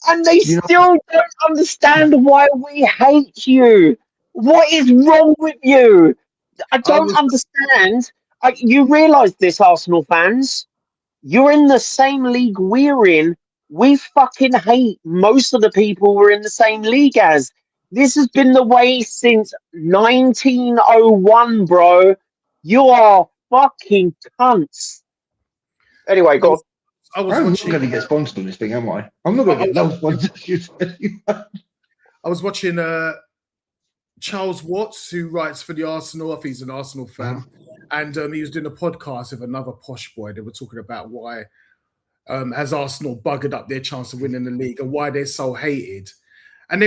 And they You know, still don't understand why we hate you. What is wrong with you? I I don't was understand. You realise this, Arsenal fans? You're in the same league we're in. We fucking hate most of the people we're in the same league as. This has been the way since 1901, bro. You are fucking cunts. Anyway, I go on. was I was I'm not watching going to get sponsored on this thing, am I? I'm not going to get no sponsors. I was watching Charles Watts, who writes for the Arsenal. I think he's an Arsenal fan, and he was doing a podcast with another posh boy. They were talking about why has Arsenal buggered up their chance of winning the league and why they're so hated. And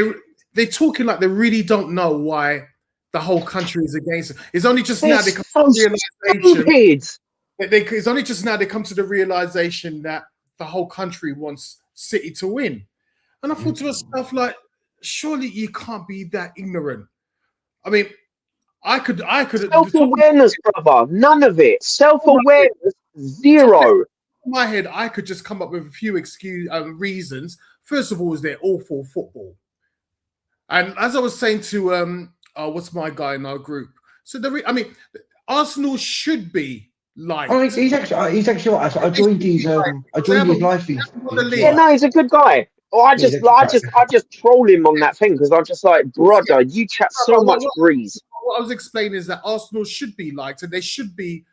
they're talking like they really don't know why the whole country is against it. It's only just now they come So to the realization. stupid. It's only just now they come to the realization that the whole country wants City to win. And I thought to myself, like, surely you can't be that ignorant. I mean, I could. Self-awareness, brother. None of it. Self-awareness, zero. In my head, I could just come up with a few reasons. First of all, is they're awful football. And as I was saying to what's my guy in our group? So Arsenal should be like. Oh, he's actually right. I joined his live feed. Yeah, no, he's a good guy. Oh, I just troll him on that thing because I'm just like, brother, you chat so much breeze. What I was explaining is that Arsenal should be liked, and they should be.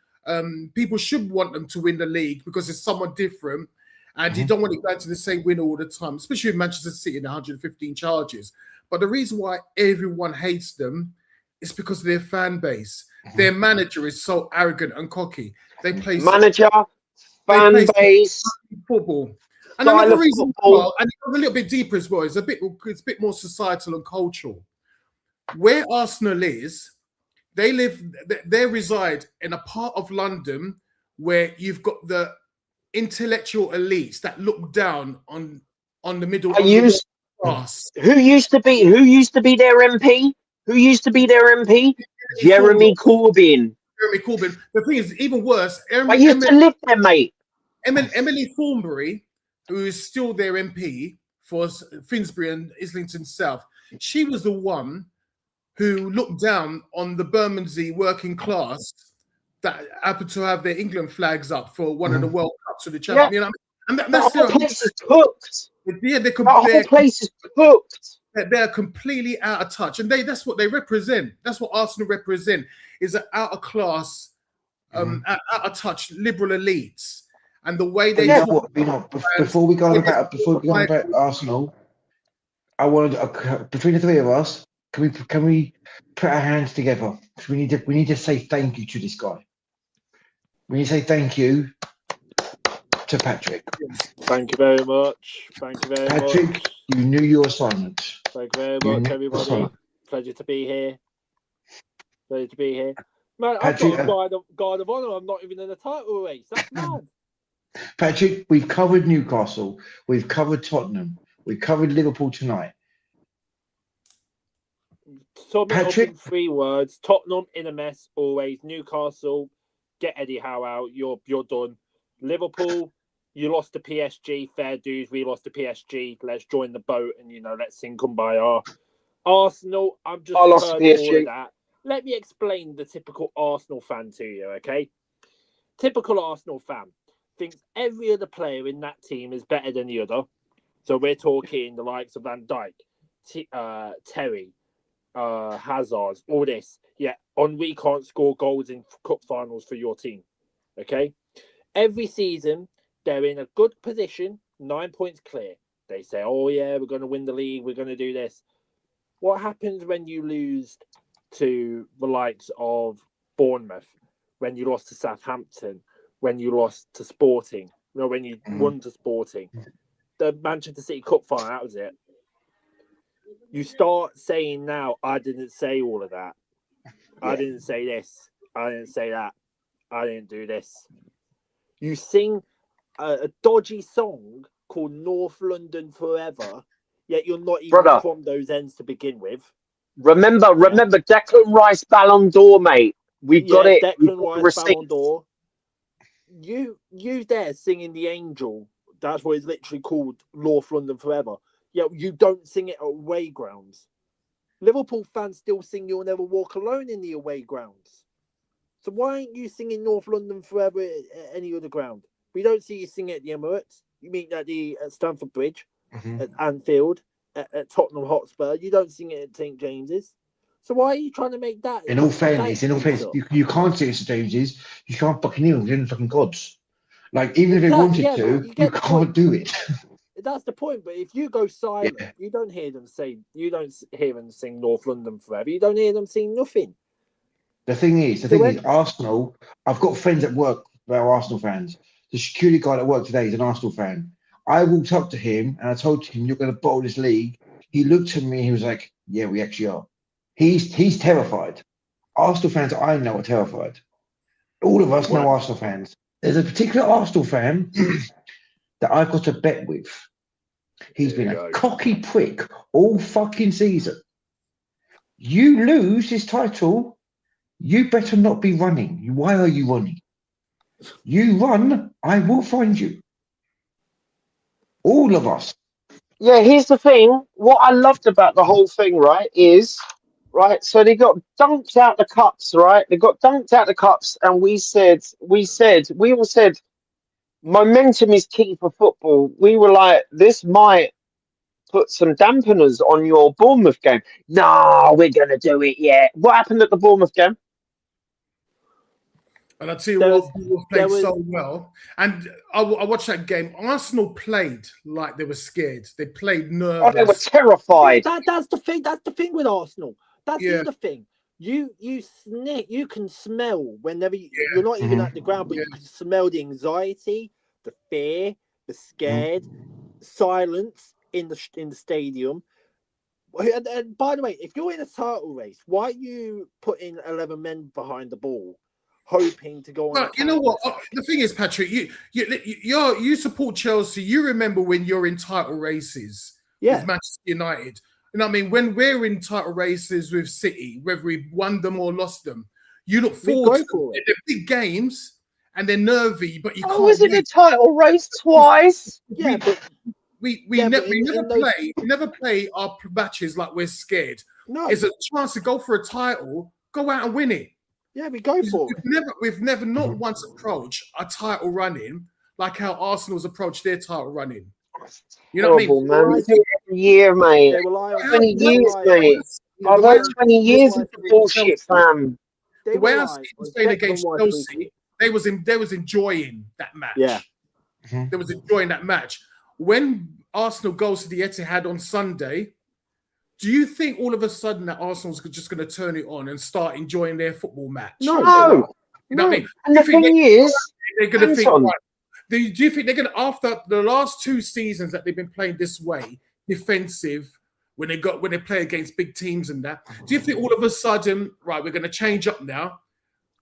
People should want them to win the league because it's somewhat different, and you don't want to go to the same winner all the time, especially in Manchester City and 115 charges. But the reason why everyone hates them is because of their fan base. Their manager is so arrogant and cocky. They play fan base, football. And style another of reason, football. and it goes a little bit deeper as well, it's a bit more societal and cultural. Where Arsenal is, they reside in a part of London where you've got the intellectual elites that look down on the middle class. Who used to be their MP? Jeremy Corbyn. The thing is, even worse. I used to live there, mate. Emily Thornberry, who is still their MP for Finsbury and Islington South, she was the one who looked down on the Bermondsey working class that happened to have their England flags up for one of the World Cups of the Champions. Yeah. You know, and that whole place is cooked. Yeah, that whole place is cooked. They're completely out of touch, and that's what they represent. That's what Arsenal represent: is an out of class, out of touch liberal elites, and the way they talk. Before we go on about Arsenal, I wanted between the three of us. Can we put our hands together? We need to say thank you to this guy. We need to say thank you to Patrick. Thank you very much. Patrick, you knew your assignment. Thank you very much, everybody. Pleasure to be here. Man, Patrick, I've got a guard of honour. I'm not even in the title race. That's mad. Patrick, we've covered Newcastle. We've covered Tottenham. We've covered Liverpool tonight. Sum it up in 3 words. Tottenham in a mess always. Newcastle, get Eddie Howe out. You're done. Liverpool, you lost to PSG. Fair dues. We lost to PSG. Let's join the boat and let's sing Kumbaya. Arsenal, I've just heard all of that. Let me explain the typical Arsenal fan to you, okay? Typical Arsenal fan thinks every other player in that team is better than the other. So we're talking the likes of Van Dijk, Terry, Hazard, all this. Yeah, we can't score goals in cup finals for your team. Okay? Every season, they're in a good position, 9 points clear. They say, oh yeah, we're going to win the league, we're going to do this. What happens when you lose to the likes of Bournemouth, when you lost to Southampton, when you lost to Sporting, when you won to Sporting? The Manchester City Cup final, that was it. You start saying now, I didn't say all of that. I didn't say this. I didn't say that. I didn't do this. You sing a dodgy song called North London Forever, yet you're not even Brother. from those ends to begin with. Remember Declan Rice Ballon d'Or, mate. We've got it. Declan Rice Ballon d'Or. You there singing The Angel. That's what it's literally called, North London Forever. Yeah, you don't sing it at away grounds. Liverpool fans still sing You'll Never Walk Alone in the away grounds. So why aren't you singing North London Forever at any other ground? We don't see you sing it at the Emirates. You mean at Stamford Bridge, at Anfield, at Tottenham Hotspur. You don't sing it at St James's. So why are you trying to make that? In all fairness, you can't sing it at St James's. You can't fucking hear them. They're fucking gods. Like, even if they wanted to, you can't do it. That's the point. But if you go silent, you don't hear them sing North London Forever. You don't hear them sing nothing. The thing is, Arsenal. I've got friends at work that are Arsenal fans. The security guard at work today is an Arsenal fan. I walked up to him and I told him, "You're going to bottle this league." He looked at me. He was like, "Yeah, we actually are." He's terrified. Arsenal fans I know are terrified. All of us know Arsenal fans. There's a particular Arsenal fan that I've got a bet with. He's been a cocky prick all fucking season. You lose his title, you better not be running. Why are you running? You run, I will find you. All of us. Yeah, here's the thing. What I loved about the whole thing, right, is, right, so they got dunked out the cups, right? They got dunked out the cups, and we all said, momentum is key for football. We were like, this might put some dampeners on your Bournemouth game. No, we're going to do it, yeah. What happened at the Bournemouth game? And I tell you what, Bournemouth played so well. And I watched that game. Arsenal played like they were scared. They played nervous. Oh, they were terrified. That's the thing. That's the thing with Arsenal. That's the other thing. You can smell whenever you're not even at the ground, but you can smell the anxiety, the fear, the scared, silence in the stadium. And by the way, if you're in a title race, why are you putting 11 men behind the ball, hoping to go on? Well, you know what? The thing is, Patrick, you support Chelsea. You remember when you're in title races with Manchester United. You know what I mean? When we're in title races with City, whether we won them or lost them, you look forward to it. They're big games and they're nervy, but you can't. Was it a title race twice? Yeah, but we never play our matches like we're scared. No, it's a chance to go for a title, go out and win it. Yeah, we go for it. We've never not once approached a title running like how Arsenal's approached their title running. You know what I mean? Man. We do it every year, mate. 20 years, mate. I've had 20 years of the bullshit, fam. The way I see them playing against Chelsea, they was enjoying that match. Yeah. They was enjoying that match. When Arsenal goes to the Etihad on Sunday, do you think all of a sudden that Arsenal's just going to turn it on and start enjoying their football match? No. You know what I mean? And the thing is, they're going to think, right, do you think they're going to, after the last 2 seasons that they've been playing this way, defensive, when they play against big teams and that, do you think all of a sudden, right, we're going to change up now?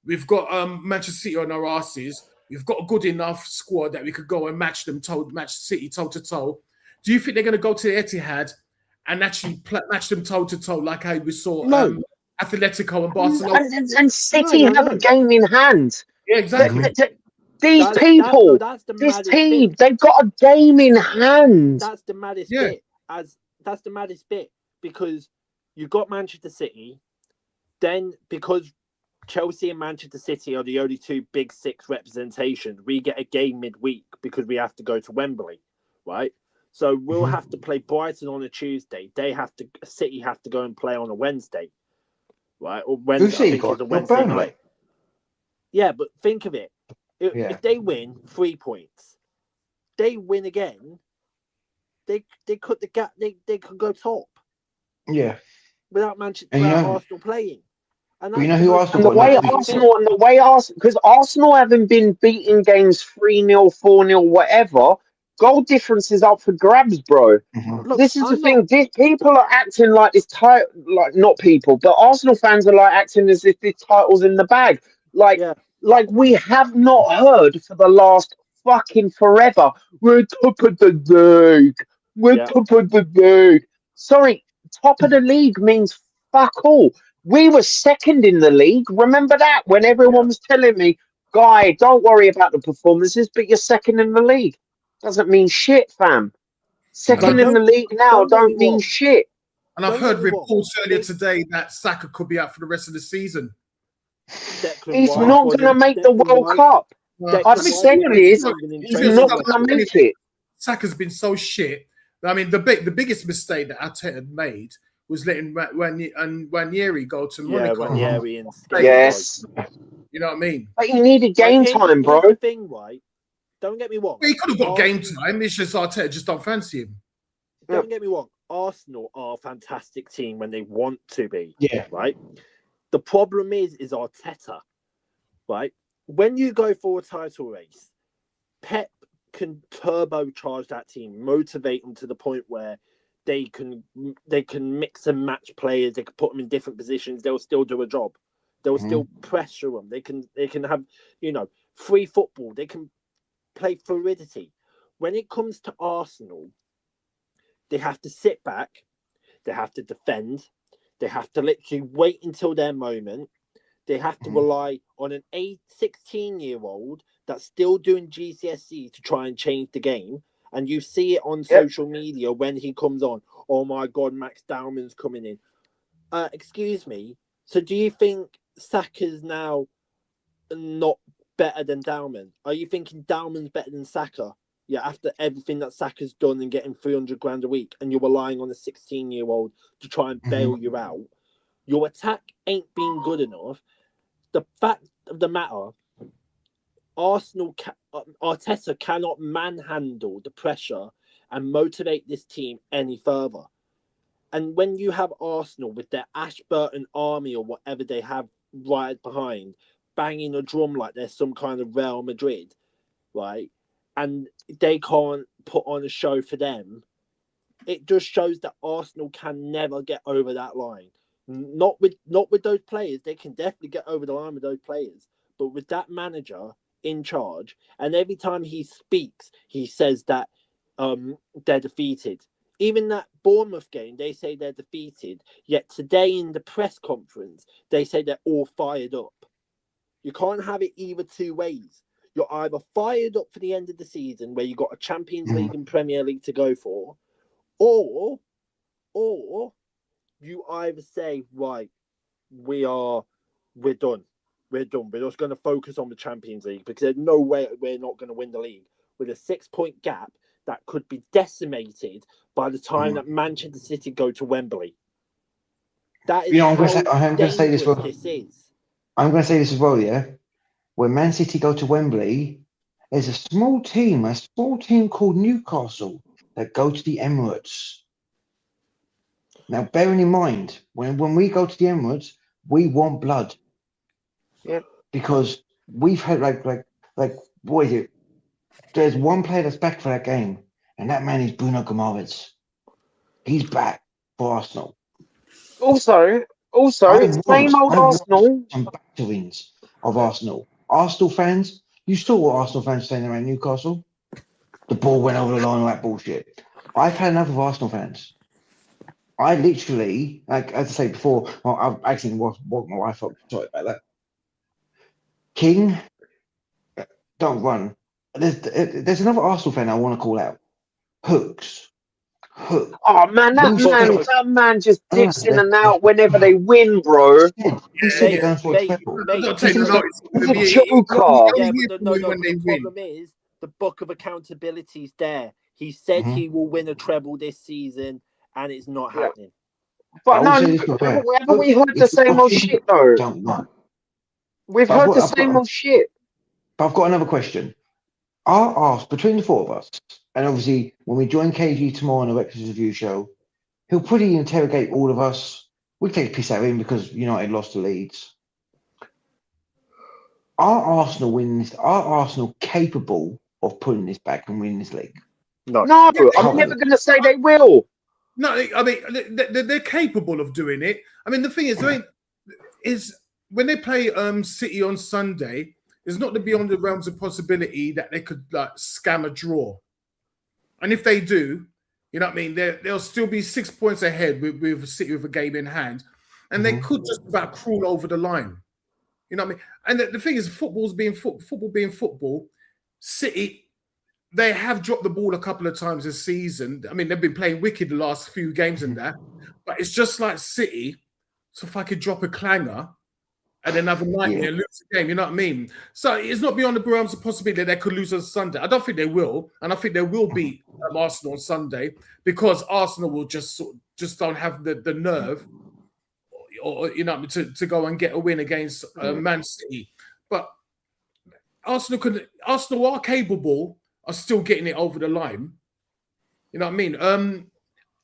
We've got Manchester City on our asses. We've got a good enough squad that we could go and match City toe to toe. Do you think they're going to go to the Etihad and actually match them toe to toe like how we saw Atletico and Barcelona? And City have a game in hand. Yeah, exactly. These people, this team, they've got a game in hand. That's the maddest bit. That's the maddest bit, because you got Manchester City, then because Chelsea and Manchester City are the only 2 big 6 representations, we get a game midweek because we have to go to Wembley, right? So we'll have to play Brighton on a Tuesday. City have to go and play on a Wednesday, right? Or Wednesday, I think it's a Wednesday night. Yeah, but think of it. If they win 3 points, they win again, they cut the gap. They could go top. Yeah. Without Arsenal playing. And you know who Arsenal? And the way Arsenal, because Arsenal haven't been beating games 3-0, 4-0, whatever. Goal difference is up for grabs, bro. Look, this is the thing. People are acting like this title, like not people, but Arsenal fans are like acting as if this title's in the bag. Like we have not heard for the last fucking forever. We're top of the league. We're top of the league. Sorry, top of the league means fuck all. We were second in the league. Remember that when everyone was telling me, Guy, don't worry about the performances, but you're second in the league. Doesn't mean shit, fam. Second in the league now don't mean shit. And I've heard reports earlier today that Saka could be out for the rest of the season. He's not going to make the World Cup. I've said this. He's not going to make it. Saka's been so shit. I mean, the biggest mistake that Arteta made was letting Ranieri go to Monaco. Ranieri yes. You know what I mean? But he needed game time, bro. The thing, right? Don't get me wrong. He could have got game time. It's just Arteta just don't fancy him. Don't get me wrong. Arsenal are a fantastic team when they want to be. Yeah. Right? The problem is Arteta. Right? When you go for a title race, Pep can turbocharge that team, motivate them to the point where they can mix and match players. They can put them in different positions. They'll still do a job. They'll still pressure them. They can have, free football. They can play fluidity. When it comes to Arsenal, they have to sit back. They have to defend. They have to literally wait until their moment. They have to rely on an 16-year-old that's still doing GCSE to try and change the game. And you see it on social media when he comes on. Oh, my God, Max Dowman's coming in. Excuse me. So do you think Saka's now not better than Dowman? Are you thinking Dowman's better than Saka? Yeah, after everything that Saka's done and getting 300 grand a week, and you're relying on a 16-year-old to try and bail you out. Your attack ain't been good enough. The fact of the matter, Arteta cannot manhandle the pressure and motivate this team any further. And when you have Arsenal with their Ashburton army or whatever they have right behind, banging a drum like they're some kind of Real Madrid, right? And they can't put on a show for them. It just shows that Arsenal can never get over that line. Not with those players. They can definitely get over the line with those players. But with that manager in charge, and every time he speaks, he says that they're defeated. Even that Bournemouth game, they say they're defeated. Yet today in the press conference, they say they're all fired up. You can't have it either two ways. You're either fired up for the end of the season, where you got a Champions League and Premier League to go for, or you either say, right, we're done. We're done. We're just going to focus on the Champions League because there's no way we're not going to win the league with a 6-point gap that could be decimated by the time that Manchester City go to Wembley. That is I'm going to say this. I'm going to say this as well. Yeah, when Man City go to Wembley, there's a small team called Newcastle that go to the Emirates. Now, bearing in mind, when we go to the Emirates, we want blood. Yeah. Because we've had like what is it? There's one player that's back for that game, and that man is Bruno Guimaraes. He's back for Arsenal. Also, same old Arsenal. Some batterings of Arsenal. Arsenal fans, you saw what Arsenal fans saying around Newcastle. The ball went over the line, all that bullshit. I've had enough of Arsenal fans. I literally, like as I say before, I've actually woke my wife up. Sorry about that. King, don't run. There's another Arsenal fan I want to call out. Hooks. Oh man, that man just dips in and out whenever they win, bro. He's going for a treble. He's a joker. Yeah, but the problem is the book of accountability is there. He said he will win a treble this season, and it's not happening. But haven't we heard the same old shit though? We've heard the same old shit. But I've got another question. Between the four of us, and obviously when we join KG tomorrow on the Breakfast Review show, he'll probably interrogate all of us. We take piss out of him because United lost to Leeds. Are Arsenal capable of putting this back and winning this league? No, I'm never going to say they will. No, I mean they're capable of doing it. I mean the thing is when they play City on Sunday, it's not beyond the realms of possibility that they could like scam a draw. And if they do, you know what I mean, they'll still be 6 points ahead with City with a game in hand, and they could just about crawl over the line. You know what I mean? And the thing is, football being football, City, they have dropped the ball a couple of times this season. I mean, they've been playing wicked the last few games and that, but it's just like City. So if I could drop a clanger and then have a nightmare and lose the game, you know what I mean? So it's not beyond the realms of possibility that they could lose on Sunday. I don't think they will, and I think they will beat Arsenal on Sunday because Arsenal will just don't have the nerve, or you know, to go and get a win against Man City. But Arsenal are capable of still getting it over the line. You know what I mean?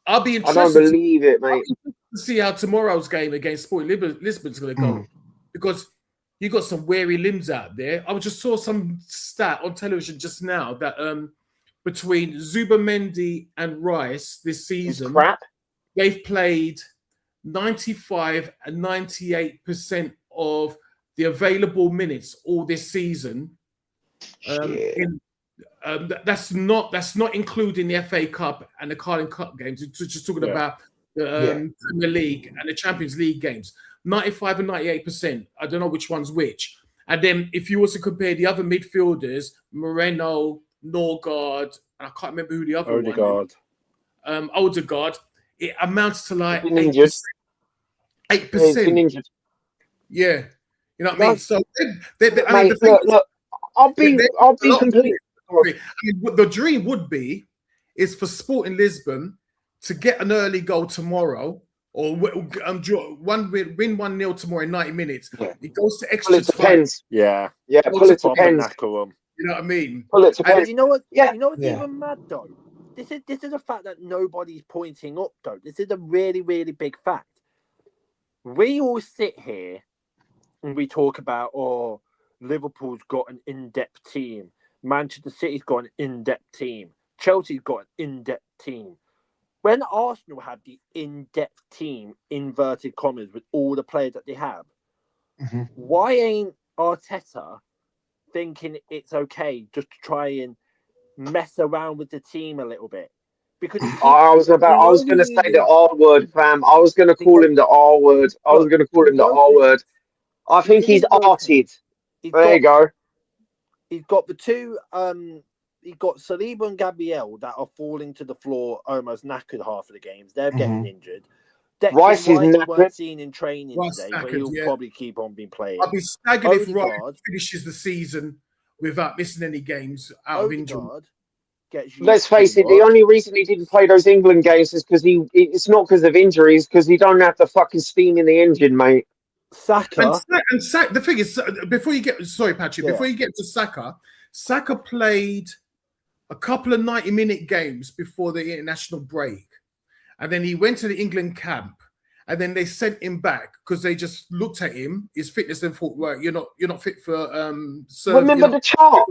I'll be interested. I don't believe it, mate. To see how tomorrow's game against Sporting Lisbon's going to go, because you got some weary limbs out there. I just saw some stat on television just now that between Zubimendi and Rice this season, they've played 95 and 98% of the available minutes all this season. That's not including the FA Cup and the Carling Cup games. It's just talking about the Premier League and the Champions League games. 95 and 98%. I don't know which one's which. And then if you also compare the other midfielders, Moreno, Norgard, and I can't remember who the other one is. Odegaard, it amounts to like 8%. 8%. Yeah. You know what I mean? So look, I'll be completely. I mean, what the dream would be is for Sporting Lisbon to get an early goal tomorrow, or win 1-0 tomorrow in 90 minutes. Yeah. It goes to extra time. Yeah. Pull it to pens. You know what I mean? Pull it to pens. You know what? Yeah. You know what's even mad though? This is a fact that nobody's pointing up though. This is a really, really big fact. We all sit here and we talk about, Liverpool's got an in-depth team. Manchester City's got an in-depth team. Chelsea's got an in-depth team. When Arsenal have the in-depth team, inverted commas, with all the players that they have, why ain't Arteta thinking it's okay just to try and mess around with the team a little bit? Because I was going to say the R word, fam. I was going to call him the R word. I think he's arted. There you go. He's got the two. He's got Saliba and Gabriel that are falling to the floor, almost knackered half of the games. They're getting injured. Rice is knackered. Weren't seen in training today, but he'll probably keep on being playing. I'd be staggered if Rice finishes the season without missing any games out of injury. Let's face it, the only reason he didn't play those England games is because it's not because of injuries, because he don't have the fucking steam in the engine, mate. Saka. And Saka, the thing is, before you get to Saka played a couple of 90-minute games before the international break. And then he went to the England camp. And then they sent him back because they just looked at him, his fitness, and thought, right, you're not fit for Remember the chart?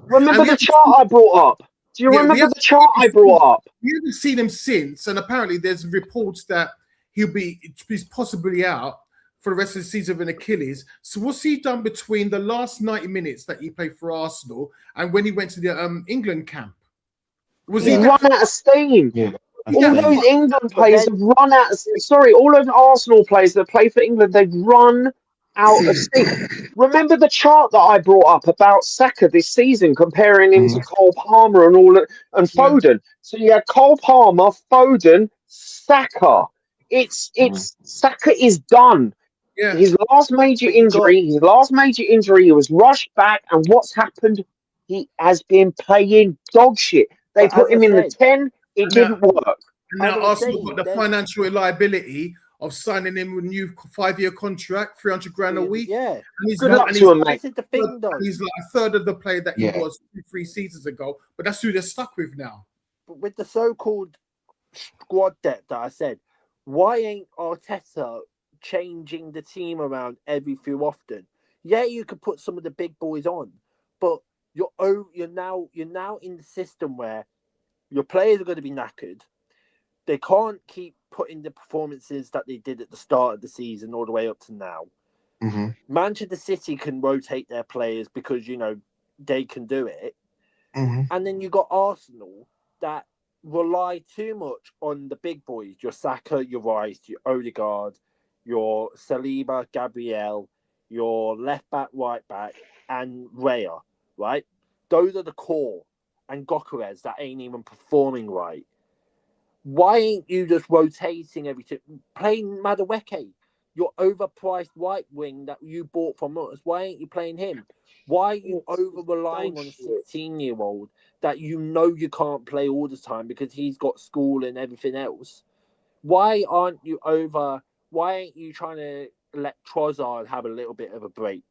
Remember the chart I brought up? Do you remember the chart I brought up? We haven't seen him since, and apparently there's reports that he's possibly out for the rest of the season of an Achilles. So what's he done between the last 90 minutes that he played for Arsenal and when he went to the England camp? He run out of steam. Yeah. All those England players have run out of steam. Sorry, all those Arsenal players that play for England, they've run out of steam. Remember the chart that I brought up about Saka this season, comparing him to Cole Palmer and Foden. So you had Cole Palmer, Foden, Saka. It's Saka is done. Yeah. His last major injury, he was rushed back, and what's happened? He has been playing dog shit. They put him in the 10. It didn't work. And now Arsenal got the financial liability of signing him with a new 5-year contract, 300 grand a week. Yeah. And he's Good luck to him, mate. This is the thing, though. He's like a third of the player that he was 2-3 seasons ago, but that's who they're stuck with now. But with the so-called squad depth that I said, why ain't Arteta changing the team around every few often? Yeah, you could put some of the big boys on, but you're now in the system where your players are going to be knackered. They can't keep putting the performances that they did at the start of the season all the way up to now. Mm-hmm. Manchester City can rotate their players because, they can do it. Mm-hmm. And then you got Arsenal that rely too much on the big boys, your Saka, your Rice, your Odegaard, your Saliba, Gabriel, your left back, right back, and Raya, right? Those are the core. And Gokares that ain't even performing right. Why ain't you just rotating everything? Playing Madueke, your overpriced right wing that you bought from us. Why ain't you playing him? Why are you over relying on a 16-year-old that you can't play all the time because he's got school and everything else? Why ain't you trying to let Trossard have a little bit of a break?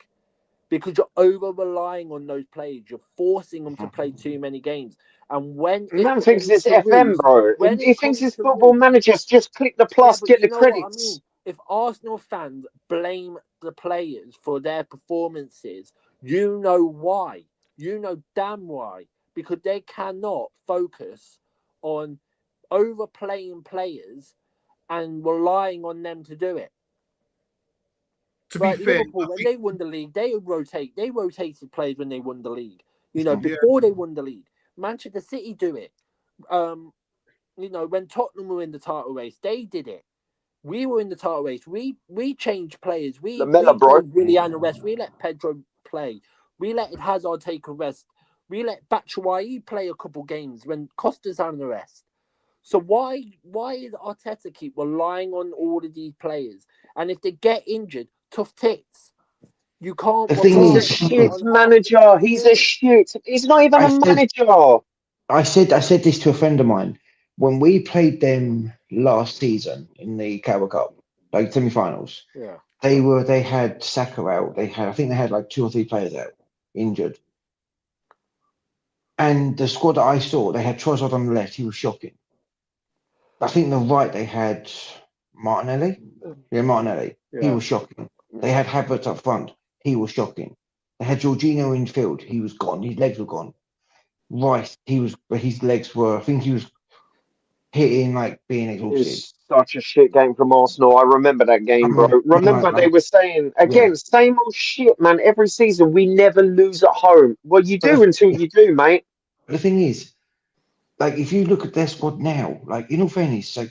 Because you're over relying on those players. You're forcing them to play too many games. And when Man thinks it's FM, bro. He thinks it's Football Manager. Just click the plus, get the credits. What I mean? If Arsenal fans blame the players for their performances, you know why. You know damn why. Because they cannot focus on overplaying players and relying on them to do it. To be fair, Liverpool, when they won the league, they rotated players when they won the league. Before they won the league. Manchester City do it. When Tottenham were in the title race, they did it. We were in the title race. We changed players. We played Willian a rest. We let Pedro play. We let Hazard take a rest. We let Batshuayi play a couple games when Costa's on the rest. So why is Arteta keep relying on all of these players? And if they get injured, tough tits. You can't. He's a shit manager. He's a shit. He's not even a manager. I said this to a friend of mine when we played them last season in the Carabao Cup, like semi-finals. Yeah, they had Saka out. I think they had like 2 or 3 players out injured. And the squad that I saw, they had Trossard on the left. He was shocking. I think the right they had Martinelli. Yeah, Martinelli. Yeah. He was shocking. They had Havertz up front. He was shocking. They had Jorginho in field. He was gone. His legs were gone. Rice, his legs were. I think he was hitting like being exhausted. It was such a shit game from Arsenal. I remember that game, bro. Remember they were saying again, same old shit, man. Every season we never lose at home. Well, you do until you do, mate. The thing is, like if you look at their squad now, like in all fairness, like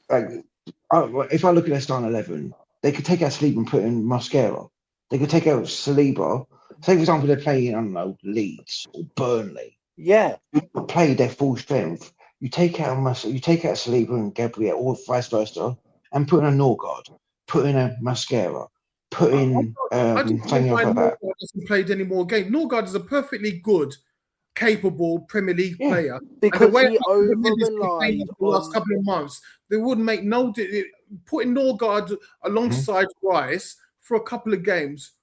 if I look at their starting 11, they could take out Saliba and put in Mascara. They could take out Saliba. Say for example they're playing, I don't know, Leeds or Burnley. Yeah. You play their full strength. You take out Saliba and Gabriel, or vice versa, and put in a Norgard, put in a Mascara, put in something else like that. Norgard hasn't played any more games. Norgard is a perfectly good, capable Premier League player. Because he over-relied the last couple of months. They wouldn't make putting Norgard alongside Rice for a couple of games.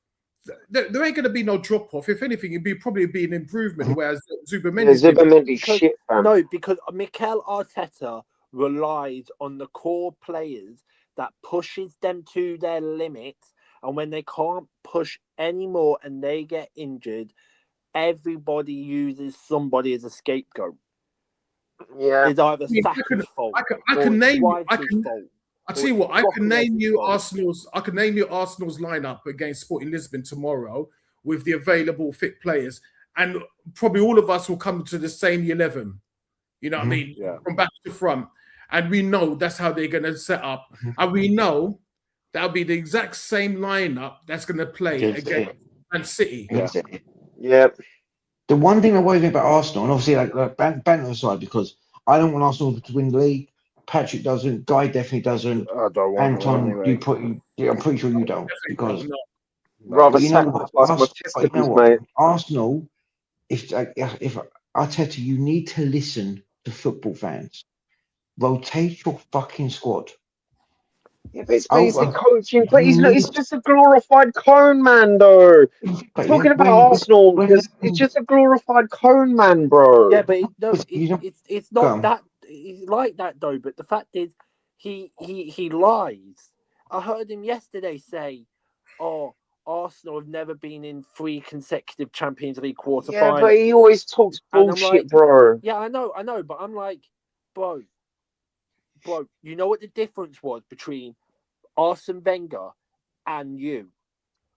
There ain't going to be no drop off. If anything, it'd probably be an improvement. Whereas Zubamendi shit, fam. No, because Mikel Arteta relies on the core players that pushes them to their limits, and when they can't push anymore and they get injured, everybody uses somebody as a scapegoat. Yeah, it's either Saka's fault. I can name you. I tell you what, I can name you Arsenal's lineup against Sporting Lisbon tomorrow with the available fit players, and probably all of us will come to the same 11. You know what I mean? Yeah. From back to front, and we know that's how they're going to set up, and we know that'll be the exact same lineup that's going to play against Man City. Yeah. The one thing that worries me about Arsenal, and obviously like banter aside, because I don't want Arsenal to win the league. Patrick doesn't. Guy definitely doesn't. I don't want Anton, anyway. I'm pretty sure you don't, because rather sacrifice my testicles, mate. Arsenal, if Arteta, you need to listen to football fans. Rotate your fucking squad. Yeah, but it's basic coaching. But it's just a glorified cone man, though. Talking about Arsenal, because it's just a glorified cone man, bro. Yeah, but it's not that. It's like that though. But the fact is, he lies. I heard him yesterday say, "Oh, Arsenal have never been in 3 consecutive Champions League quarterfinals." Yeah, but he always talks bullshit, bro. Yeah, I know, but I'm like, bro, you know what the difference was between Arsene Wenger and you?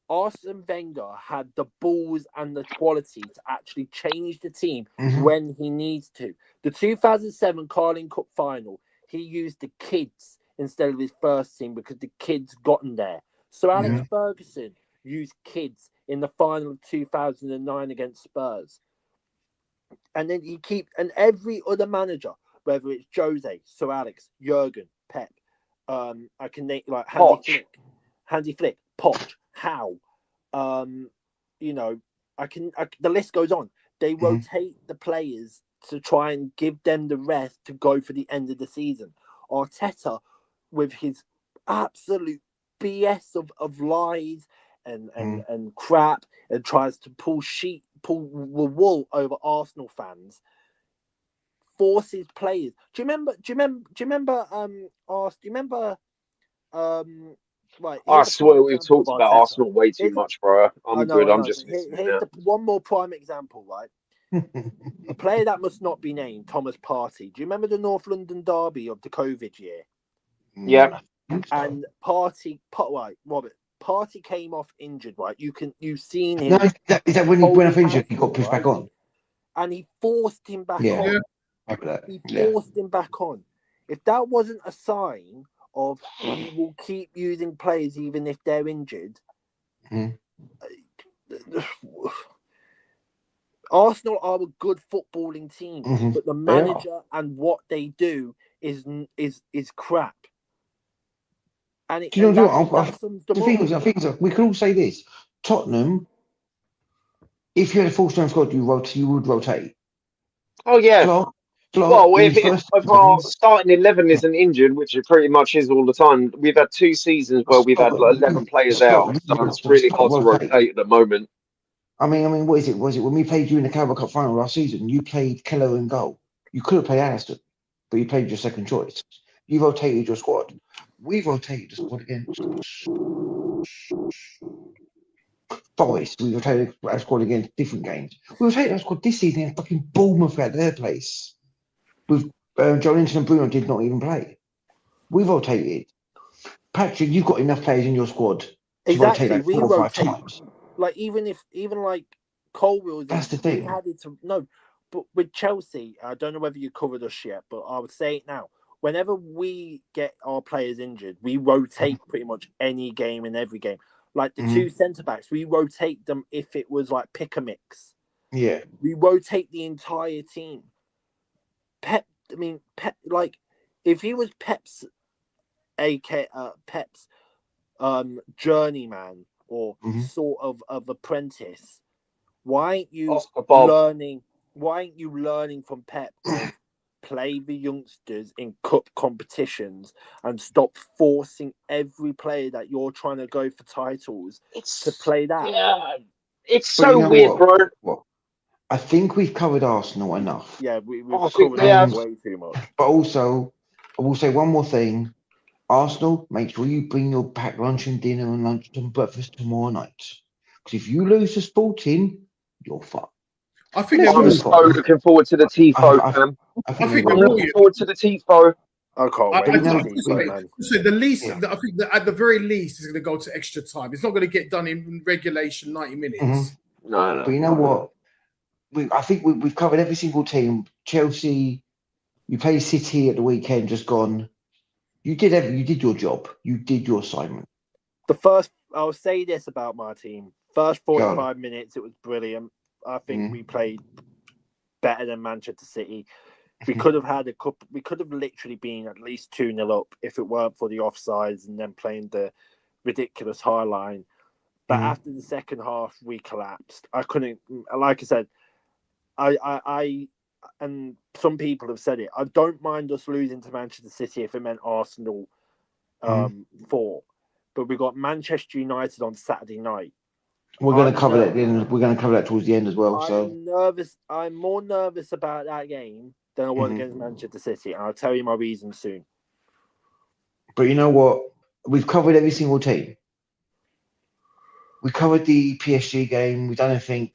Arsene Wenger had the balls and the quality to actually change the team Mhm. when he needs to. The 2007 Carling Cup final, he used the kids instead of his first team because the kids got him there. So Alex Ferguson used kids in the final of 2009 against Spurs. And then and every other manager, whether it's Jose, Sir Alex, Jurgen, Pep, I can name like Hansi Flick, Poch, Howe, you know, the list goes on. They rotate the players to try and give them the rest to go for the end of the season. Arteta, with his absolute BS of lies and crap, and tries to pull the wool over Arsenal fans, forces players. Do you remember right, I here's a prime swear we've example talked of about Arteta. Arsenal way too much, bro. I'm good. I I'm know. just listening Here's now. one more prime example, right? A player that must not be named, Thomas Partey. Do you remember the North London derby of the COVID year? Yeah. And Robert, Partey came off injured, right? You've seen him. No, is that when he went off injured, he got pushed back on? And he forced him back on. Yeah. He forced him back on. If that wasn't a sign of he will keep using players even if they're injured, Arsenal are a good footballing team, but the manager and what they do is crap. And do you know that sums them up. I think we could all say this: Tottenham, if you had a full-strength squad, you would rotate. Oh yeah. Klopp, Well, if our starting 11 isn't injured, which it pretty much is all the time, we've had 2 seasons where we've had like 11 players out, so it's really hard to rotate at the moment. I mean, what is it? Was it when we played you in the Carabao Cup final last season? You played Keller in goal. You could have played Aniston, but you played your second choice. You rotated your squad. We rotated the squad against Forest. We rotated our squad against different games. We rotated our squad this season against fucking Bournemouth at their place. With Joelinton and Bruno did not even play. We rotated. Patrick, you've got enough players in your squad to rotate like 4 or 5 times. Like even like Colwell, That's the thing. But with Chelsea, I don't know whether you covered us yet, but I would say it now. Whenever we get our players injured, we rotate pretty much any game in every game. Like the 2 centre backs, we rotate them if it was like pick a mix. Yeah, we rotate the entire team. Pep, like if he was Pep's journeyman or sort of apprentice, why ain't you learning? Why ain't you learning from Pep? Play the youngsters in cup competitions and stop forcing every player that you're trying to go for titles to play that. Yeah, it's so weird, bro. What? I think we've covered Arsenal enough. Yeah, we've covered Arsenal way too much. But also, I will say one more thing. Arsenal, make sure you bring your packed lunch and dinner and lunch and breakfast tomorrow night. Because if you lose to Sporting, you're fucked. I think I'm so looking forward to the TIFO, fam. I'm looking forward to the TIFO. I can't wait. So the least, I think that at the very least, it's going to go to extra time. It's not going to get done in regulation 90 minutes. No. But you know what? I think we've covered every single team. Chelsea, you play City at the weekend, just gone. You did your job. You did your assignment. I'll say this about my team. First 45 minutes, it was brilliant. I think we played better than Manchester City. We could have had we could have literally been at least 2-0 up if it weren't for the offsides and then playing the ridiculous high line. But after the second half, we collapsed. I couldn't, like I said, I and some people have said it. I don't mind us losing to Manchester City if it meant Arsenal 4. But we got Manchester United on Saturday night. We're going to cover that. We're going to cover that towards the end as well. I'm nervous. I'm more nervous about that game than I was against Manchester City, and I'll tell you my reasons soon. But you know what? We've covered every single team. We covered the PSG game. We've done everything.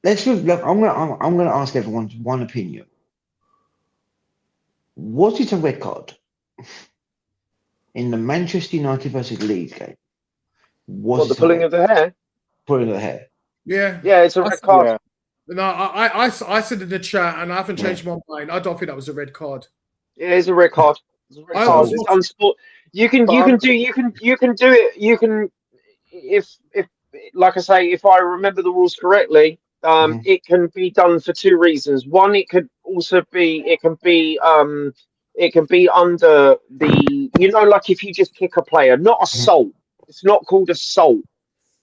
Let's look. I'm going to ask everyone one opinion. Was it a red card in the Manchester United versus Leeds game? Was the pulling of the hair? Pulling of the hair. Yeah. Yeah, it's a red card. Yeah. No, I said in the chat, and I haven't changed my mind. I don't think that was a red card. Yeah, it's a red card. It's a red card. It's unsport. You can do it. You can, if like I say, if I remember the rules correctly, it can be done for two reasons. One, it can be under the, like if you just kick a player, not assault. It's not called assault,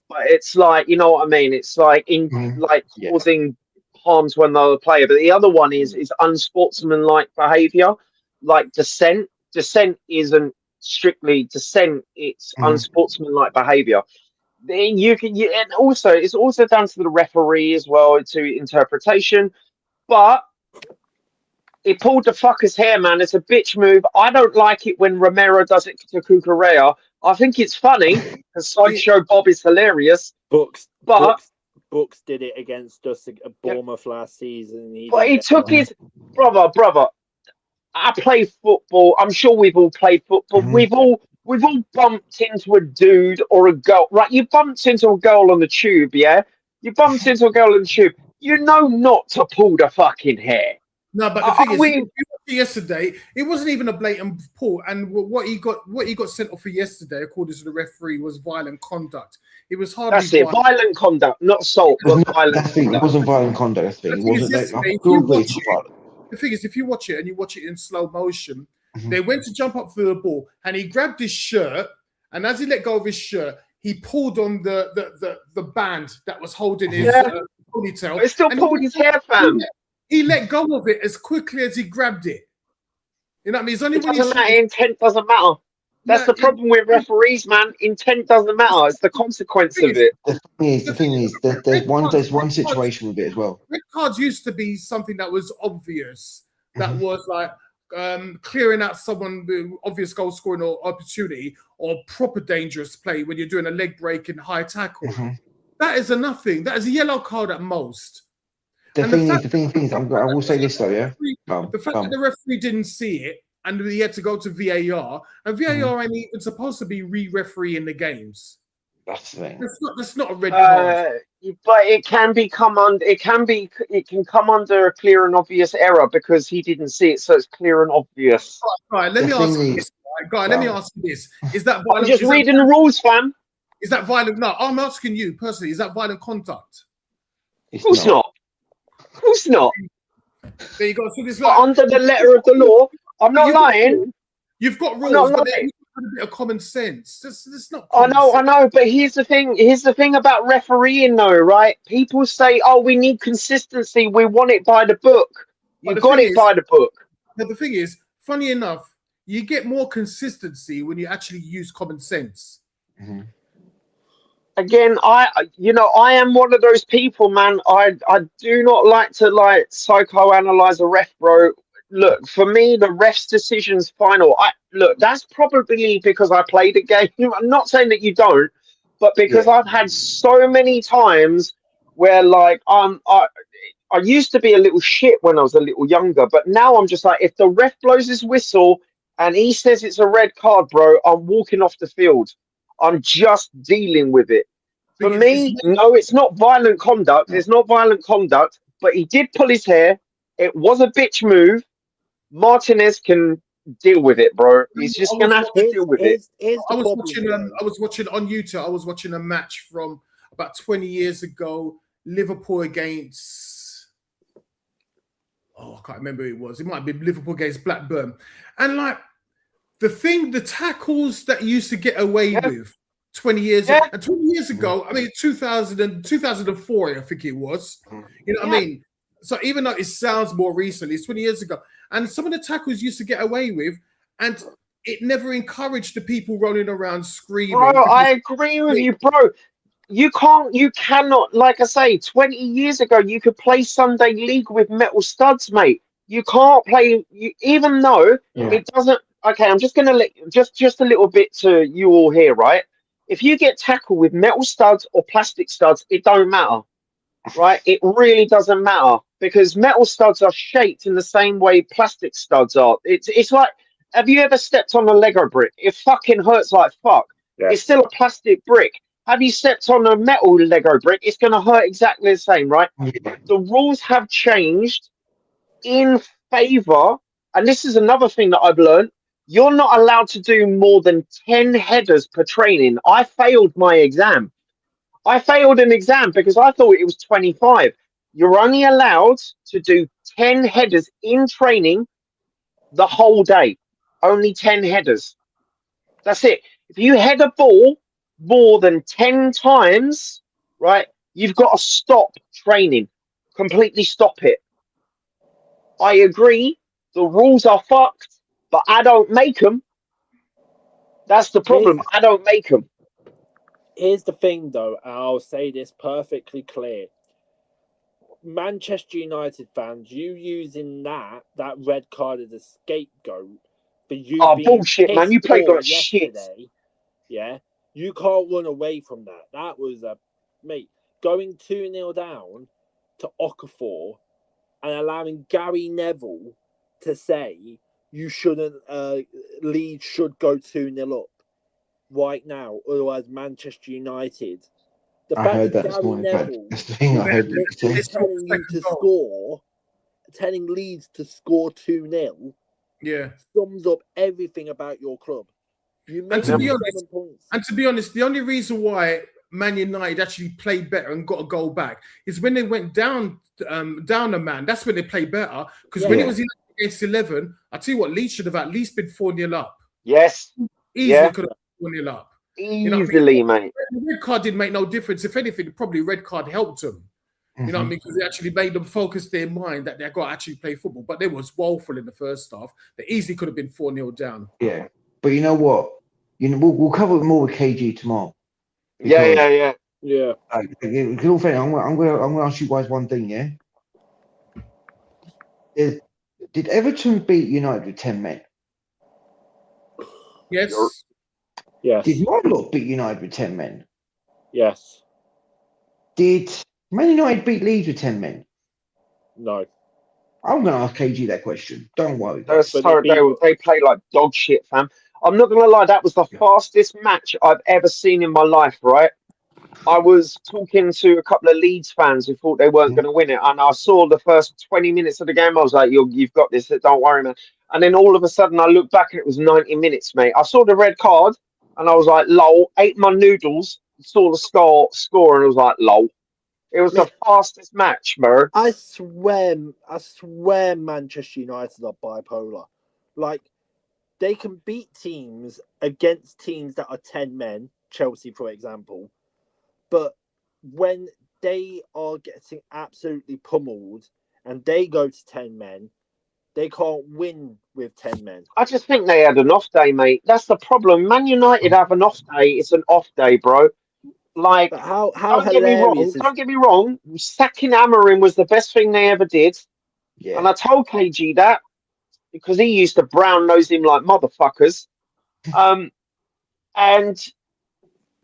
but it's like, you know what I mean. It's like causing harm to another player. But the other one is unsportsmanlike behaviour, like dissent. Dissent isn't strictly dissent; it's unsportsmanlike behaviour. Then and also it's also down to the referee as well, to interpretation. But he pulled the fucker's hair, man. It's a bitch move. I don't like it when Romero does it to Cucurella. I think it's funny because Sideshow Bob is hilarious. Books did it against us at Bournemouth last season. He took his brother. I play football. I'm sure we've all played football. We've all bumped into a dude or a girl. Right? You bumped into a girl on the tube, yeah? You bumped into a girl on the tube. You know not to pull the fucking hair. No, but the thing is, yesterday, it wasn't even a blatant pull, and what he got sent off for yesterday, according to the referee, was violent conduct. It was hardly. That's it, violent conduct, not assault, but violent conduct. It wasn't violent conduct. The thing is, if you watch it and you watch it in slow motion, they went to jump up for the ball, and he grabbed his shirt, and as he let go of his shirt, he pulled on the band that was holding his ponytail. But it still pulled his hair, fam. He let go of it as quickly as he grabbed it. You know what I mean? It's only when intent doesn't matter. That's the problem with referees, man. Intent doesn't matter. It's the consequence of it. The thing is, there's one situation with it as well. Red cards used to be something that was obvious. That was like clearing out someone with obvious goal scoring or opportunity, or proper dangerous play when you're doing a leg break and high tackle. That is a nothing. That is a yellow card at most. The thing is, I will say this though, yeah. The fact that the referee didn't see it and he had to go to VAR, and VAR ain't even supposed to be re-refereeing the games. That's the thing. That's not a red card. But it can come under a clear and obvious error because he didn't see it, so it's clear and obvious. Right, let me ask you this. Let me ask you this: is that violent? I'm just reading the rules, fam. Is that violent? No, I'm asking you personally. Is that violent conduct? Of course not. Of course not. There you go. So this under the letter of the law, I'm not lying. You've got rules, but there's a bit of common sense. That's not. I know. But here's the thing. Here's the thing about refereeing, though, right? People say, "Oh, we need consistency. We want it by the book." You got it by the book. But the thing is, funny enough, you get more consistency when you actually use common sense. Again, I am one of those people, man. I do not like to psychoanalyze a ref, bro. Look, for me, the ref's decision's final. That's probably because I played a game. I'm not saying that you don't, but because I've had so many times where I used to be a little shit when I was a little younger, but now I'm just like, if the ref blows his whistle and he says it's a red card, bro, I'm walking off the field. I'm just dealing with it. For me, no, it's not violent conduct. It's not violent conduct, but he did pull his hair. It was a bitch move. Martinez can deal with it, bro. He's just going to have to deal with it. I was watching on YouTube. I was watching a match from about 20 years ago, Liverpool against... I can't remember who it was. It might be Liverpool against Blackburn. And the tackles that you used to get away with 20 years ago, and 20 years ago, I mean, 2004, I think it was. You know what I mean? So even though it sounds more recently, it's 20 years ago. And some of the tackles used to get away with, and it never encouraged the people rolling around screaming. Bro, I agree with you, bro. You cannot, like I say, 20 years ago, you could play Sunday League with metal studs, mate. You can't play, even though it doesn't. Okay, I'm just going to let just a little bit to you all here, right? If you get tackled with metal studs or plastic studs, it don't matter, right? It really doesn't matter because metal studs are shaped in the same way plastic studs are. It's like, have you ever stepped on a Lego brick? It fucking hurts like fuck. Yes. It's still a plastic brick. Have you stepped on a metal Lego brick? It's going to hurt exactly the same, right? Yeah. The rules have changed in favour, and this is another thing that I've learned. You're not allowed to do more than 10 headers per training. I failed my exam. I failed an exam because I thought it was 25. You're only allowed to do 10 headers in training the whole day. Only 10 headers. That's it. If you head a ball more than 10 times, right, you've got to stop training. Completely stop it. I agree. The rules are fucked, but I don't make them. That's the problem. I don't make them. Here's the thing, though, and I'll say this perfectly clear. Manchester United fans, you using that red card as a scapegoat for you being bullshit, man. You played like yesterday, shit. Yeah, you can't run away from that. That was mate, going 2-0 down to Okafor and allowing Gary Neville to say you shouldn't, Leeds should go 2-0 up right now, otherwise Manchester United. The I fact heard that Gary this morning. Neville That's the thing I heard. is telling you to score, telling Leeds to score 2-0, sums up everything about your club. And to be honest, the only reason why Man United actually played better and got a goal back is when they went down a man. That's when they played better. Because when it was against 11, I tell you what, Leeds should have at least been 4-0 up. Yes. Easily could have been 4-0 up. Easily, mate. The red card didn't make no difference. If anything, probably red card helped them. You know what I mean? Because it actually made them focus their mind that they've got to actually play football. But they was woeful in the first half. They easily could have been 4-0 down. Yeah. But you know what? We'll cover it more with KG tomorrow. Yeah. I'm gonna ask you guys one thing, yeah? Did Everton beat United with 10 men? Yes. Yes. Did my lot beat United with 10 men? Yes. Did Man United beat Leeds with 10 men? No. I'm going to ask KG that question. Don't worry. They play like dog shit, fam. I'm not going to lie. That was the fastest match I've ever seen in my life, right? I was talking to a couple of Leeds fans who thought they weren't going to win it. And I saw the first 20 minutes of the game. I was like, you've got this. Don't worry, man. And then all of a sudden I looked back and it was 90 minutes, mate. I saw the red card and I was like, lol, ate my noodles, saw the score and I was like, lol. It was the fastest match, bro. I swear Manchester United are bipolar. Like, they can beat teams against teams that are 10 men, Chelsea, for example. But when they are getting absolutely pummeled and they go to 10 men, they can't win with 10 men. I just think they had an off day, mate. That's the problem. Man United have an off day. It's an off day, bro. Like, don't get me wrong. Sacking Amorim was the best thing they ever did. Yeah. And I told KG that because he used to brown nose him like motherfuckers. And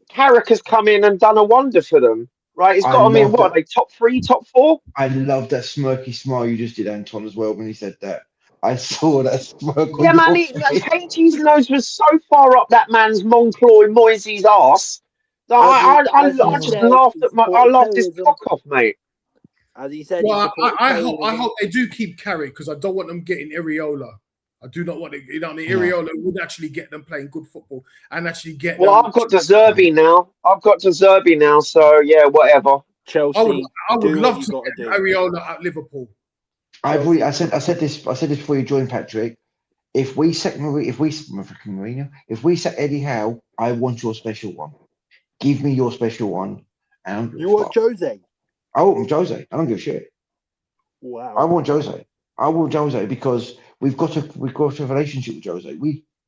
Carrick has come in and done a wonder for them. Right? He's got them in what? Are they top 3, top 4? I love that smirky smile you just did, Anton, as well, when he said that. I saw that smirk. Yeah, man. KG's nose was so far up that man's Moyes' ass. I just laughed at I laughed his cock off, mate. As he said, I hope they do keep Carrick because I don't want them getting Iriola. I do not want to, Iriola would actually get them playing good football and actually get. Well, I've got De Zerbi now. So yeah, whatever. Chelsea. I would love to get Iriola at Liverpool. I said this before you joined, Patrick. If we sack Eddie Howe, I want your special one. Give me your special one. You want Jose? I want Jose. I don't give a shit. Wow. I want Jose because we've got a relationship with Jose.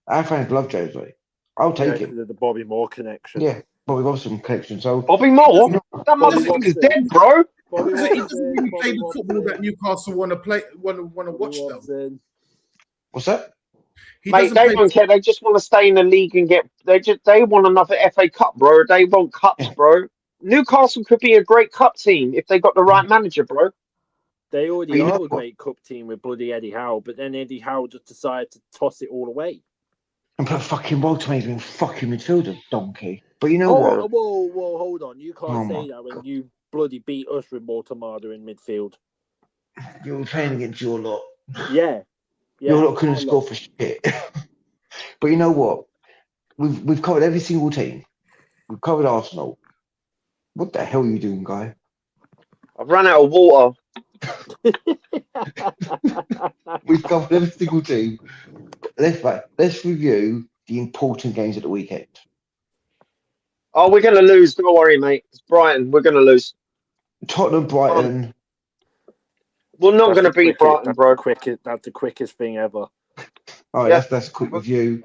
Our fans love Jose. I'll take him. The Bobby Moore connection. Yeah, but we've got some connection. So Bobby Moore, that motherfucker's dead, bro. He doesn't really play the football that Newcastle want to watch them. What's that? Mate, they don't care. They just want to stay in the league and they want another FA Cup, bro. They want cups, bro. Newcastle could be a great cup team if they got the right manager, bro. They already are a great cup team with bloody Eddie Howe, but then Eddie Howe just decided to toss it all away. And put fucking Walter in fucking midfielder, donkey. But you know what? Whoa, hold on. You can't Oh say my that when God. you bloody beat us with Mortamada in midfield. You were playing against your lot. Yeah. Your lot couldn't our score lot. for shit. But you know what? We've covered every single team. We've covered Arsenal. What the hell are you doing, guy? I've run out of water. We've covered every single team. Let's review the important games at the weekend. Oh, we're going to lose. Don't worry, mate. It's Brighton. We're going to lose. Tottenham, Brighton. We're not going to beat Brighton, bro. That's the quickest thing ever. All right, Yeah. that's a quick review.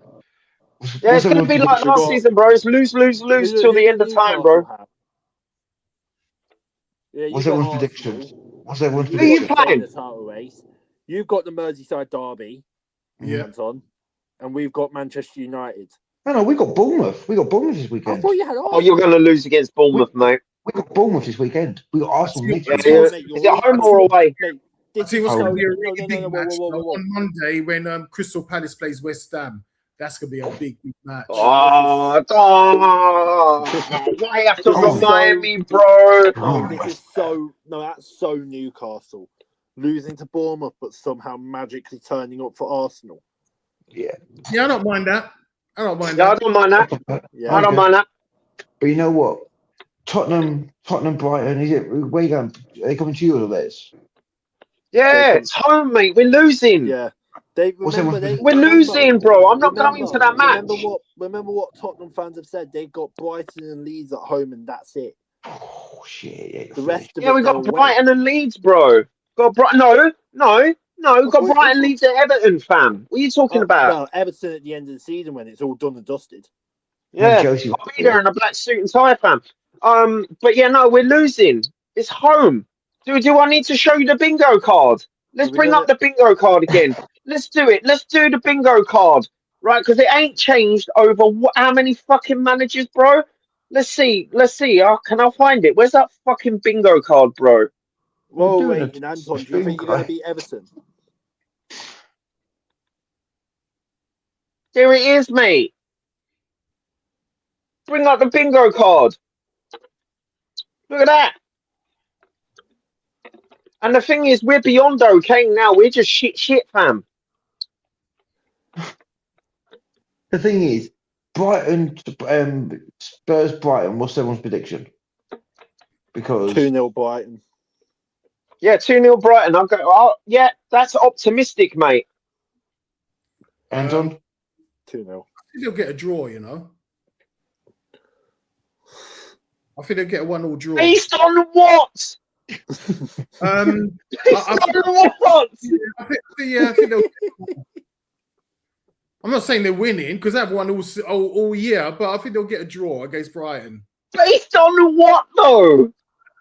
Yeah, it's going to be like last season, bro. It's lose till the end of time, bro. Yeah, What's everyone's predictions? What's everyone's Who are you predictions? playing? The title race. You've got the Merseyside derby, Anton, and we've got Manchester United. No, we got Bournemouth. We got Bournemouth this weekend. I thought you had Arsenal. Oh, you're going to lose against Bournemouth, mate. We got Bournemouth this weekend. We got Arsenal next week. Is it home or away? See what's going to be a really no, big match on Monday when Crystal Palace plays West Ham. That's going to be a big match. Why you have to remind me, bro? That's so Newcastle. Losing to Bournemouth, but somehow magically turning up for Arsenal. Yeah, I don't mind that. I don't mind I that. don't mind that. I don't mind that. But you know what? Tottenham, Brighton. Is it? Where you going? Are they coming to you or theirs? Yeah, it's home, mate. We're losing. Yeah. We're losing, bro. I'm not going to that match. Remember what Tottenham fans have said? They've got Brighton and Leeds at home, and that's it. Oh shit! The rest of we got Brighton and Leeds, bro. No. Got Brighton, Leeds, and Everton, fam. What are you talking about? Well, Everton at the end of the season when it's all done and dusted. Yeah, I'll be there in a black suit and tie, fam. But yeah, no, we're losing. It's home. Do I need to show you the bingo card? Let's bring up the bingo card again. Let's do it. Let's do the bingo card, right? Because it ain't changed over how many fucking managers, bro? Let's see. Can I find it? Where's that fucking bingo card, bro? Whoa, wait, Anton, do you think you're going to beat Everton? There it is, mate. Bring up the bingo card. Look at that. And the thing is, we're beyond okay now. We're just shit, fam. The thing is, Brighton, Spurs, Brighton. What's everyone's prediction? Because 2-0 Brighton. Yeah, 2-0 Brighton. I'll go. Oh, yeah, that's optimistic, mate. Anton? 2-0. I think they'll get a draw, I think they'll get a 1-1 draw. Based on what? Based on what? I think they'll. I'm not saying they're winning because they've won all year, but I think they'll get a draw against Brighton. Based on what, though?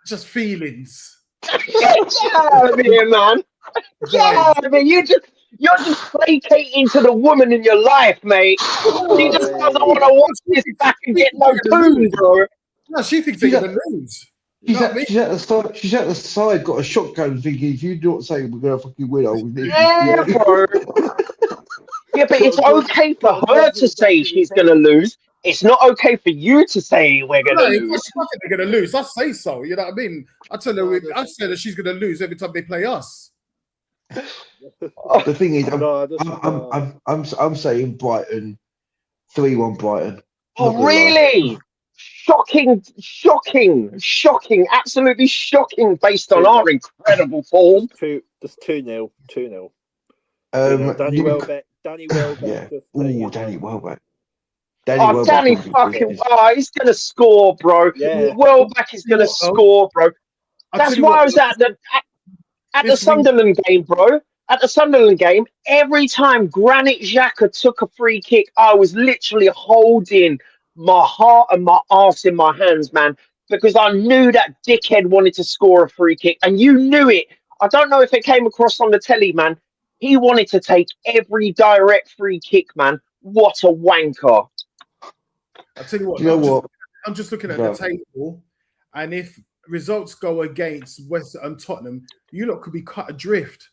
Just feelings. Get out of here, man. Get out of here. You're just placating to the woman in your life, mate. She just doesn't want to watch this back and get no coon, bro. No, she thinks they're going to lose. She's at the side, got a shotgun, thinking if you don't say we're going to fucking win, I'll win. Yeah, bro. Yeah, but it's okay for her to say she's going to lose. It's not okay for you to say we're going to lose. I think they're going to lose. I say so. You know what I mean? I tell her she's going to lose every time they play us. The thing is, I'm saying Brighton, 3-1 Brighton. Oh, really? Shocking, absolutely shocking based on our incredible form. Just 2-0. 2-0. Danny Welbeck. Yeah. Oh, Danny Welbeck. Danny fucking he's gonna score, bro. Yeah. Welbeck is gonna score, bro. That's why I was at the Sunderland game, bro. At the Sunderland game, every time Granit Xhaka took a free kick, I was literally holding my heart and my arse in my hands, man, because I knew that dickhead wanted to score a free kick, and you knew it. I don't know if it came across on the telly, man. He wanted to take every direct free kick, man. What a wanker. I'll tell you what, I'm just looking at the table, and if results go against West and Tottenham, you lot could be cut adrift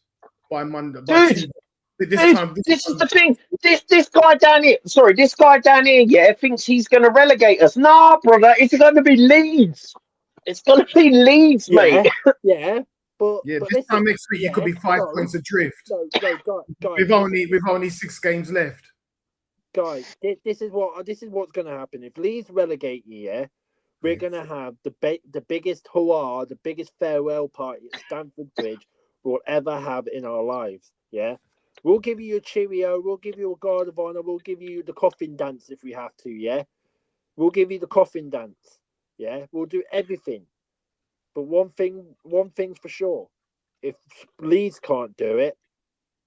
by Monday. Dude, this is the thing. this guy down here. Sorry, this guy down here. Yeah, thinks he's going to relegate us. Nah, brother, it's going to be Leeds. It's going to be Leeds, mate. Yeah, but Yeah, but this listen, time next week you could be 5 no, points adrift. No, guys, We've only 6 games left. Guys, this is what's going to happen. If Leeds relegate you, yeah, we're going to have the biggest hurrah, the biggest farewell party at Stamford Bridge we'll ever have in our lives. Yeah, we'll give you a cheerio, we'll give you a guard of honor, we'll give you the coffin dance if we have to. Yeah, we'll give you the coffin dance. Yeah, we'll do everything. But one thing's for sure: if Leeds can't do it,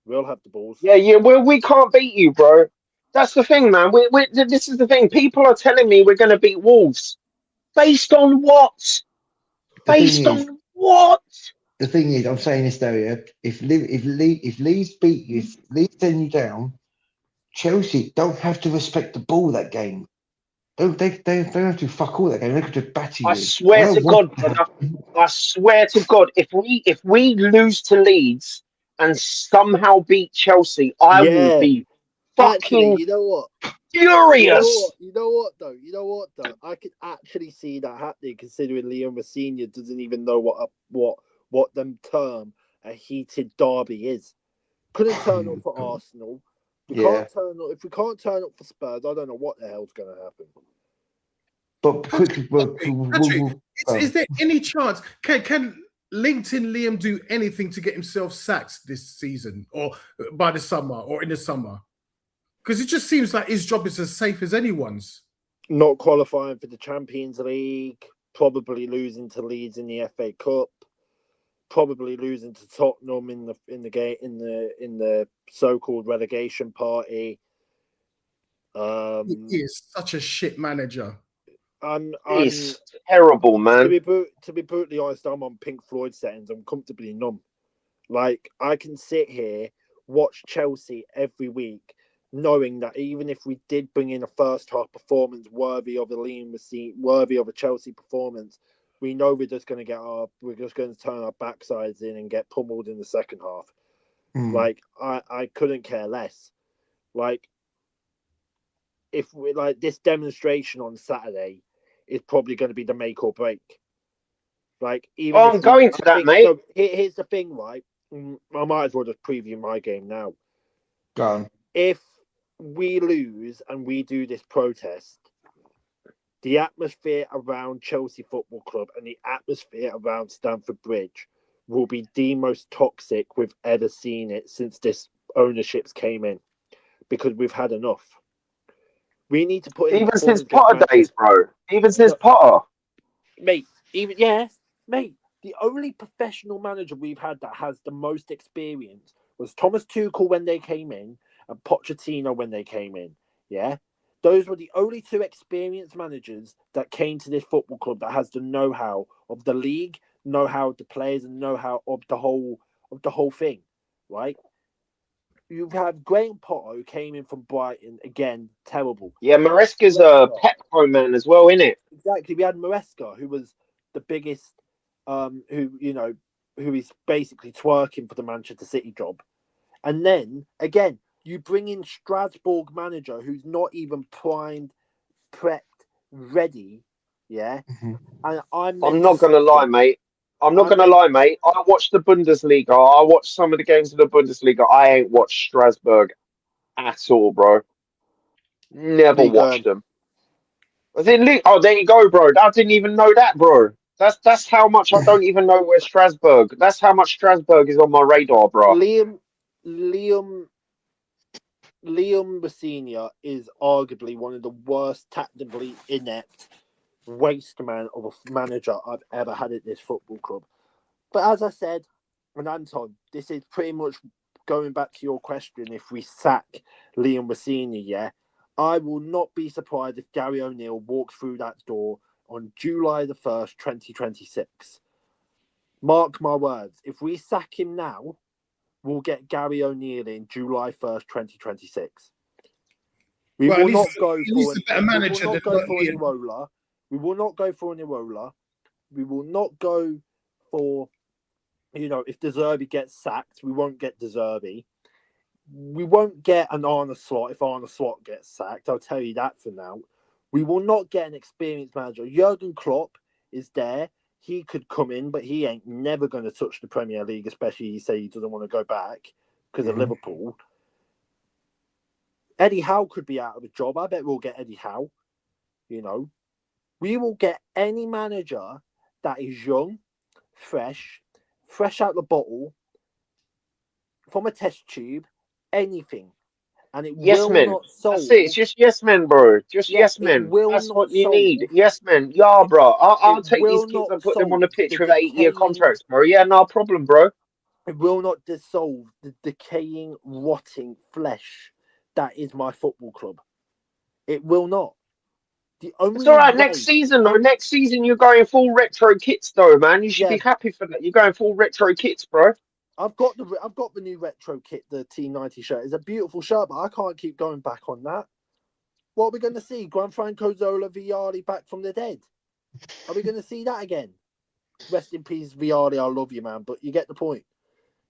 we'll have the balls. Yeah. Well, we can't beat you, bro. That's the thing, man. This is the thing. People are telling me we're going to beat Wolves. Based on what? Based on what? The thing is, I'm saying this though, yeah. If Leeds beat you, if Leeds send you down, Chelsea don't have to respect the ball that game. They don't have to fuck all that game. They could just batter you. I swear to God, brother. I swear to God, if we lose to Leeds and somehow beat Chelsea, I will be fucking actually, you know what? furious. You know what though? I could actually see that happening, considering Liam Senior doesn't even know what them term a heated derby is. Couldn't turn up for Arsenal. Can't turn up. If we can't turn up for Spurs, I don't know what the hell's going to happen. But quickly, Patrick, is there any chance? Can LinkedIn Liam do anything to get himself sacked this season, or by the summer, or in the summer? Because it just seems like his job is as safe as anyone's. Not qualifying for the Champions League, probably losing to Leeds in the FA Cup, probably losing to Tottenham in the so-called relegation party. He is such a shit manager. He's terrible, man. To be brutally honest, I'm on Pink Floyd settings. I'm comfortably numb. Like, I can sit here, watch Chelsea every week, knowing that even if we did bring in a first half performance worthy of a Chelsea performance, we know we're just going to turn our backsides in and get pummeled in the second half. Like, I couldn't care less. Like, if we this demonstration on Saturday is probably going to be the make or break. Like, even I'm going to that, mate. No, here's the thing, right? I might as well just preview my game now. Go on. If we lose and we do this protest, the atmosphere around Chelsea Football Club and the atmosphere around Stamford Bridge will be the most toxic we've ever seen it since this ownerships came in, because we've had enough. We need to put in even since Potter days, bro. Even since Potter, mate. The only professional manager we've had that has the most experience was Thomas Tuchel when they came in and Pochettino when they came in. Yeah, those were the only two experienced managers that came to this football club that has the know-how of the league, know-how of the players, and know-how of the whole thing. Right? You have Graham Potter, who came in from Brighton, again, terrible. Yeah, Maresca's a Pepco man as well, isn't it? Exactly. We had Maresca, who was the biggest, who is basically twerking for the Manchester City job. And then, again, you bring in Strasbourg manager, who's not even primed, prepped, ready, yeah? And I'm not going to lie, mate. I watched the Bundesliga. I watched some of the games of the Bundesliga. I ain't watched Strasbourg at all, bro. Never watched them. Oh, there you go, bro. I didn't even know that, bro. That's how much I don't even know where Strasbourg. That's how much Strasbourg is on my radar, bro. Liam Senior is arguably one of the worst tactically inept waste man of a manager I've ever had at this football club. But as I said, and Anton, this is pretty much going back to your question. If we sack Liam Senior, yeah, I will not be surprised if Gary O'Neill walks through that door on July the 1st, 2026. Mark my words. If we sack him now, we'll get Gary O'Neill in July 1st, 2026. We will not go for an Iwola. We will not go for an Iwola. We will not go for, if De Zerbi gets sacked, we won't get De Zerbi. we won't get an Arne Slot if Arne Slot gets sacked. I'll tell you that for now. We will not get an experienced manager. Jurgen Klopp is there. He could come in, but he ain't never going to touch the Premier League, especially he say he doesn't want to go back because of Liverpool. Eddie Howe could be out of a job. I bet we'll get Eddie Howe. You know, we will get any manager that is young, fresh out the bottle, from a test tube, anything. And it Yes, will men. not solve. That's it. It's just yes, men, bro. Just yes, men. That's what you need. Yes, men. Yeah, bro. I'll take these kids and put them on the pitch with 8-year contracts, bro. Yeah, no problem, bro. It will not dissolve the decaying, rotting flesh that is my football club. It will not. It's all right. Next season, though. Next season, you're going full retro kits, though, man. You should be happy for that. You're going full retro kits, bro. I've got the new retro kit, the T90 shirt. It's a beautiful shirt, but I can't keep going back on that. What are we going to see? Gianfranco Zola Vialli back from the dead? Are we going to see that again? Rest in peace, Vialli. I love you, man, but you get the point.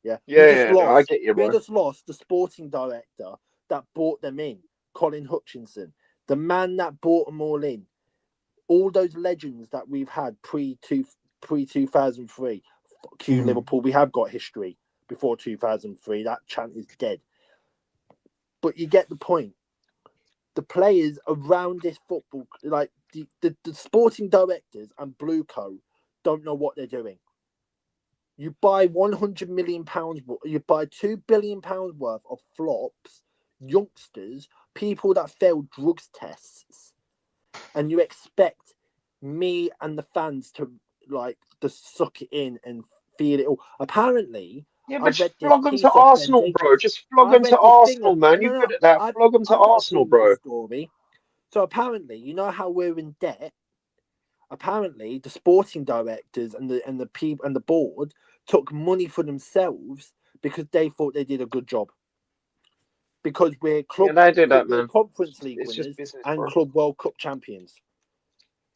Yeah. I get you, bro. We just lost the sporting director that brought them in, Colin Hutchinson, the man that brought them all in. All those legends that we've had pre 2003. Fuck you, Liverpool. We have got history before 2003. That chant is dead. But you get the point. The players around this football, like the sporting directors and Blue Co, don't know what they're doing. You buy £100 million, you buy £2 billion worth of flops, youngsters, people that failed drugs tests, and you expect me and the fans to suck it in and feel it all. Apparently, yeah, but just flog them to Arsenal, bro. Just flog them to Arsenal, man. You're good at that. Flog them to Arsenal, bro. Story. So apparently, you know how we're in debt. Apparently, the sporting directors and the people and the board took money for themselves because they thought they did a good job. Because we're Conference League winners and Club World Cup champions.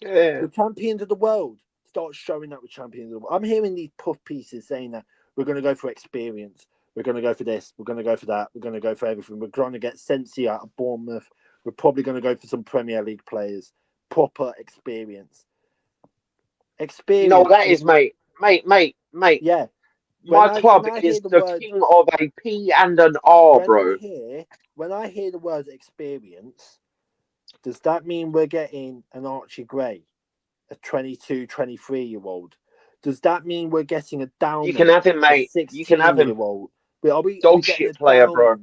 Yeah, we're champions of the world. Start showing that we're champions of the world. I'm hearing these puff pieces saying that we're going to go for experience. We're going to go for this. We're going to go for that. We're going to go for everything. We're going to get Sensi out of Bournemouth. We're probably going to go for some Premier League players. Proper experience. You know what that is, mate. Yeah. My club is the king of a P and an R, bro. When I hear the word experience, does that mean we're getting an Archie Gray, a 22, 23-year-old? Does that mean we're getting a Dowman? You can have him, mate. You can have him. Dog shit player, bro.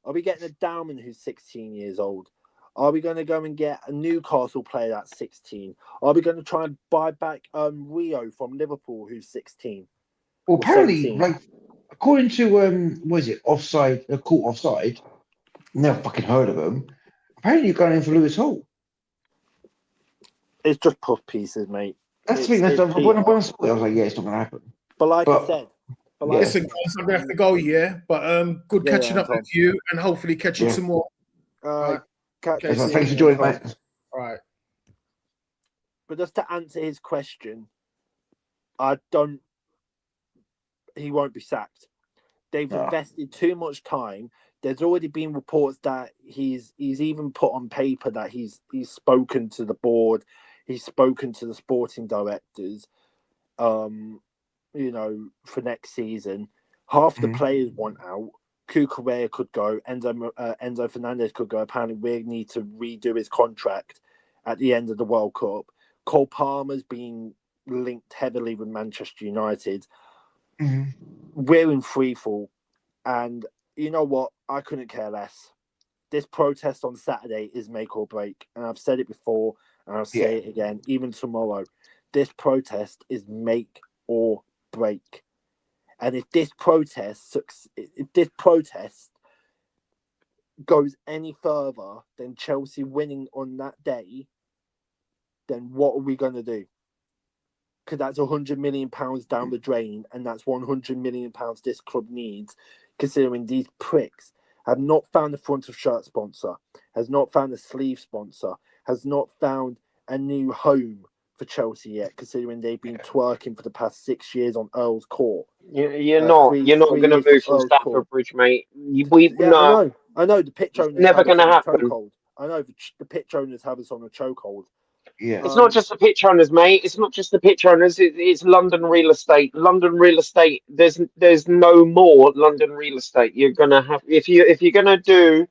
Are we getting a Dowman who's 16 years old? Are we going to go and get a Newcastle player that's 16? Are we going to try and buy back Rio from Liverpool who's 16? Well, apparently, according to Offside, Court Offside, never fucking heard of them. Apparently, you're going in for Lewis Hall. It's just puff pieces, mate. When I saw it, I was like, yeah, it's not going to happen. But I said, listen, guys, I'm going to have to go, yeah. But good catching up with you, and hopefully catching some more. All right. Thanks for joining, mate. All right. But just to answer his question, he won't be sacked. They've invested too much time. There's already been reports that he's even put on paper that he's spoken to the board, he's spoken to the sporting directors, for next season. Half the players want out. Cucurella could go. Enzo Fernandez could go. Apparently, we need to redo his contract at the end of the World Cup. Cole Palmer's been linked heavily with Manchester United. We're in freefall, and you know what? I couldn't care less. This protest on Saturday is make or break, and I've said it before, and I'll say it again, even tomorrow. This protest is make or break, and if this protest goes any further than Chelsea winning on that day, then what are we going to do? Because that's £100 million down the drain, and that's £100 million this club needs, considering these pricks have not found a front of shirt sponsor, has not found a sleeve sponsor, has not found a new home for Chelsea yet, considering they've been twerking for the past 6 years on Earl's Court. You're not going to move from Stamford Bridge, mate. No, I know. The pitch it's owners never going to happen. Chokehold. I know the pitch owners have us on a chokehold. Yeah, it's not just the pitch owners, mate. It's not just the pitch owners. It's London real estate. London real estate. There's no more London real estate. You're gonna have if you're gonna do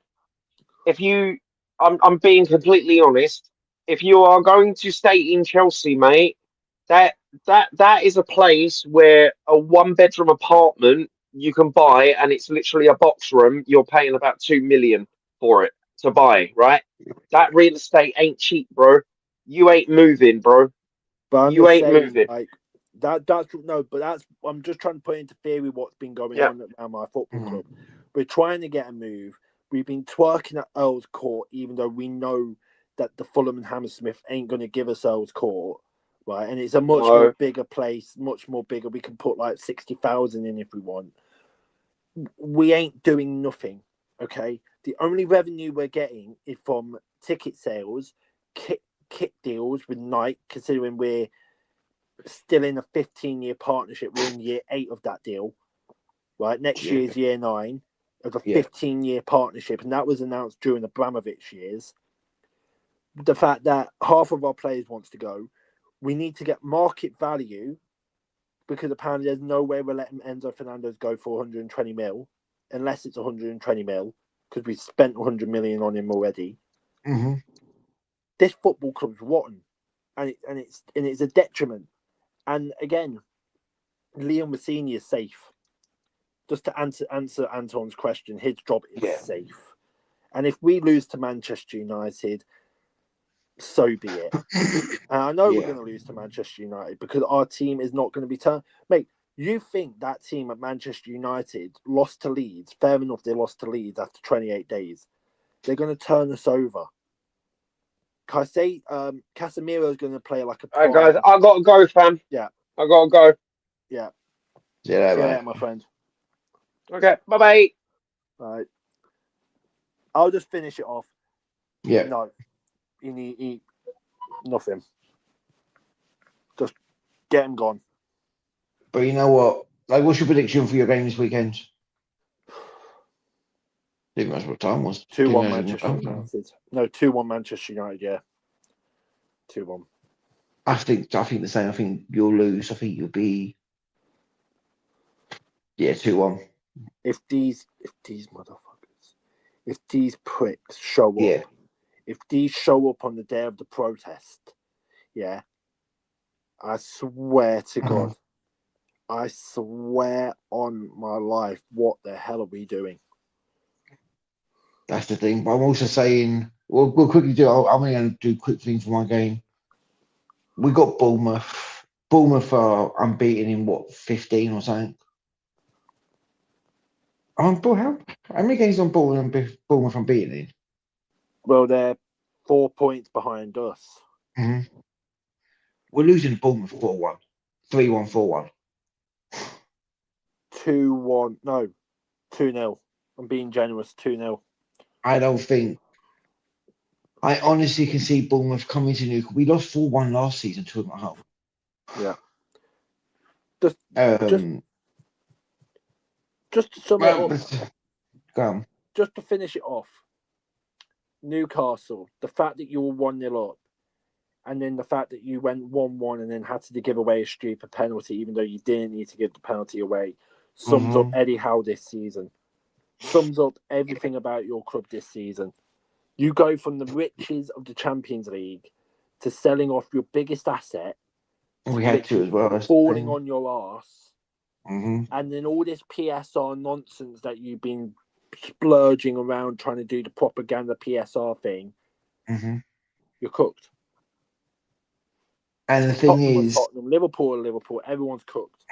if you. I'm being completely honest. If you are going to stay in Chelsea, mate, that is a place where a 1-bedroom apartment you can buy, and it's literally a box room. You're paying about 2 million for it to buy, right? That real estate ain't cheap, bro. You ain't moving, bro. But you ain't moving. Like I'm just trying to put into theory what's been going on at my football club. We're trying to get a move. We've been twerking at Earl's Court, even though we know that the Fulham and Hammersmith ain't going to give us Earl's Court, right? And it's a much more bigger place, much more bigger. We can put like 60,000 in if we want. We ain't doing nothing, okay? The only revenue we're getting is from ticket sales, kit deals with Nike, considering we're still in a 15-year partnership. We're in year 8 of that deal, right? Next year is year 9 of a 15-year partnership, and that was announced during the Abramovich years. The fact that half of our players wants to go, we need to get market value, because apparently there's no way we're letting Enzo Fernandez go for 120 mil, unless it's 120 mil, because we spent 100 million on him already. Mm-hmm. This football club's rotten, and it's a detriment. And again, Liam Massini is safe. Just to answer Anton's question, his job is safe. And if we lose to Manchester United, so be it. And I know we're going to lose to Manchester United because our team is not going to be turned. Mate, you think that team at Manchester United lost to Leeds? Fair enough, they lost to Leeds after 28 days. They're going to turn us over. Can I say Casemiro is going to play like a... All right, guys, I got to go, fam. Yeah. I got to go. Yeah. See you later, my friend. Okay, bye-bye. Right. I'll just finish it off. Yeah. No. He nothing. Just get him gone. But you know what? Like, what's your prediction for your game this weekend? Didn't realize what time was. 2-1 Manchester United. No, 2-1 Manchester United, yeah. 2-1. I think the same. I think you'll lose. I think you'll be 2-1. If these motherfuckers, if these pricks show up, if these show up on the day of the protest, I swear to God, I swear on my life, what the hell are we doing? That's the thing. But I'm also saying, we'll quickly do. I'm going to do quick things for my game. We got Bournemouth. Bournemouth are unbeaten in 15 or something. How many games on Bournemouth unbeaten in? Well, they're 4 points behind us. Mm-hmm. We're losing Bournemouth 4-1. 3-1, 4-1. 2-1. No, 2-0. I'm being generous. 2-0. I don't think. I honestly can see Bournemouth coming to Newcastle. We lost 4-1 last season to them at home. Yeah. Just to sum it up. Go on. Just to finish it off. Newcastle, the fact that you were 1-0 up, and then the fact that you went 1-1 and then had to give away a stupid penalty, even though you didn't need to give the penalty away, sums up Eddie Howe this season. Sums up everything about your club this season. You go from the riches of the Champions League to selling off your biggest asset. We had to as well. Falling on your arse. Mm-hmm. And then all this PSR nonsense that you've been splurging around trying to do the propaganda PSR thing. Mm-hmm. You're cooked. And the thing is... Tottenham, Liverpool, everyone's cooked.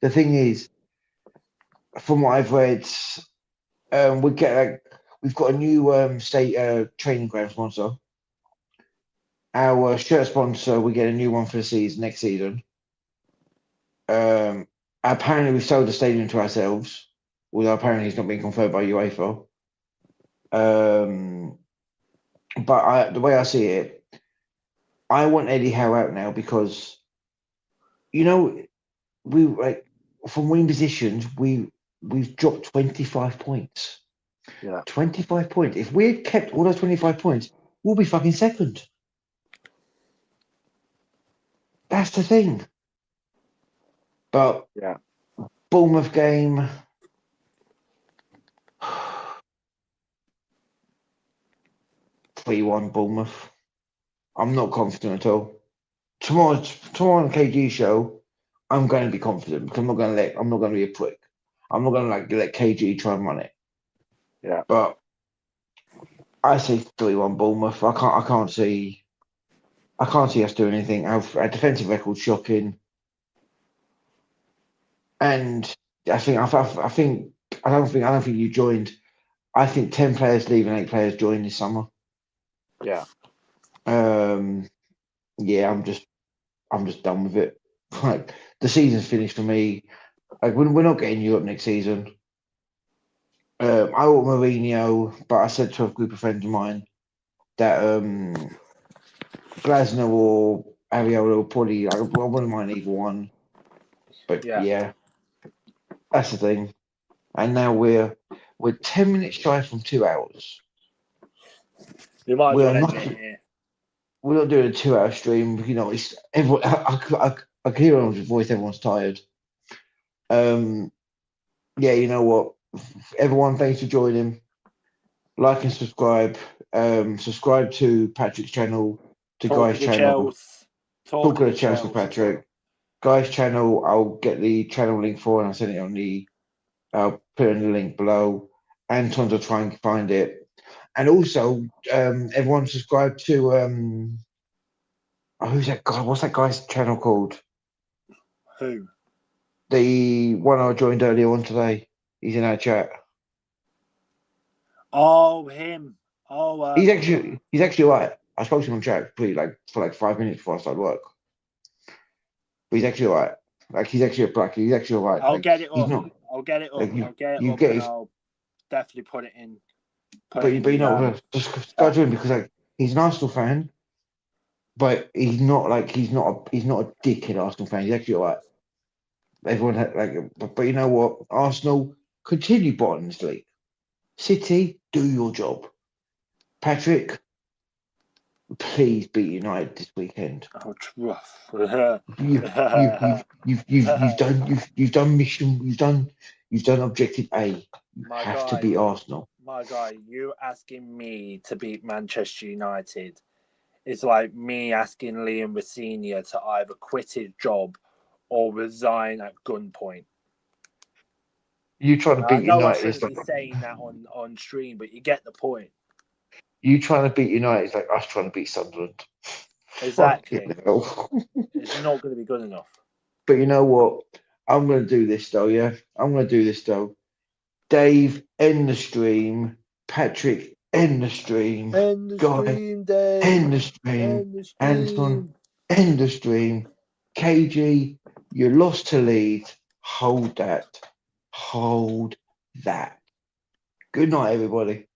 The thing is, from what I've read, we've got a new state training ground sponsor. Our shirt sponsor, we get a new one for the next season. Apparently, we've sold the stadium to ourselves, although apparently it's not being confirmed by UEFA. But the way I see it, I want Eddie Howe out now because, we from winning positions, we've dropped 25 points. Yeah. 25 points. If we had kept all those 25 points, we'll be fucking second. That's the thing. But Yeah. Bournemouth game. 3-1 Bournemouth. I'm not confident at all. Tomorrow on the KG show, I'm going to be confident because I'm not going to be a prick. I'm not going to let KG try and run it. Yeah. But I say 3-1 Bournemouth. I can't see us doing anything. Our defensive record's shocking. And I don't think you joined. I think 10 players leave and 8 players join this summer. Yeah. Yeah, I'm just done with it. Like the season's finished for me. Like we're not getting Europe next season. I want Mourinho, but I said to a group of friends of mine that Glasner or Ariola will probably I wouldn't mind either one. But yeah, that's the thing. And now we're 10 minutes shy from 2 hours. You might as well end it here. We're not doing a 2-hour stream. You know, it's everyone. I can hear on his voice. Everyone's tired. Yeah, you know what? Everyone, thanks for joining. Like and subscribe. Subscribe to Patrick's channel, to Guy's channel. Talk of the Chelsea, Patrick. Guy's channel, I'll get the channel link for and I'll send it on I'll put it in the link below. Anton's will try and find it. And also, everyone subscribe to who's that guy? What's that guy's channel called? Who? The one I joined earlier on today. He's in our chat. Oh, him. Oh, he's actually right. I spoke to him on chat for 5 minutes before I started work. But he's actually right. Like he's actually a black. He's actually all right. I'll like, get it up. Not, I'll get it up. like, I'll get it up and I'll definitely put it in. But you know, just go to him because like he's an Arsenal fan, but he's not a dickhead Arsenal fan. He's actually all right. Everyone had but you know what? Arsenal continue bottom this league. City, do your job. Patrick, please beat United this weekend. Oh, it's rough. You've done mission. You've done objective A. You have to beat Arsenal. My guy, you asking me to beat Manchester United is like me asking Liam Rosenior to either quit his job or resign at gunpoint. You trying to beat United? I shouldn't be saying that on stream, but you get the point. You trying to beat United is like us trying to beat Sunderland. Exactly. It's not going to be good enough. But you know what? I'm going to do this though, yeah? I'm going to do this though. Dave, end the stream. Patrick, end the stream. End the stream, Dave. End the stream. Anton, end the stream. KG, you lost to Leeds. Hold that. Hold that. Good night, everybody.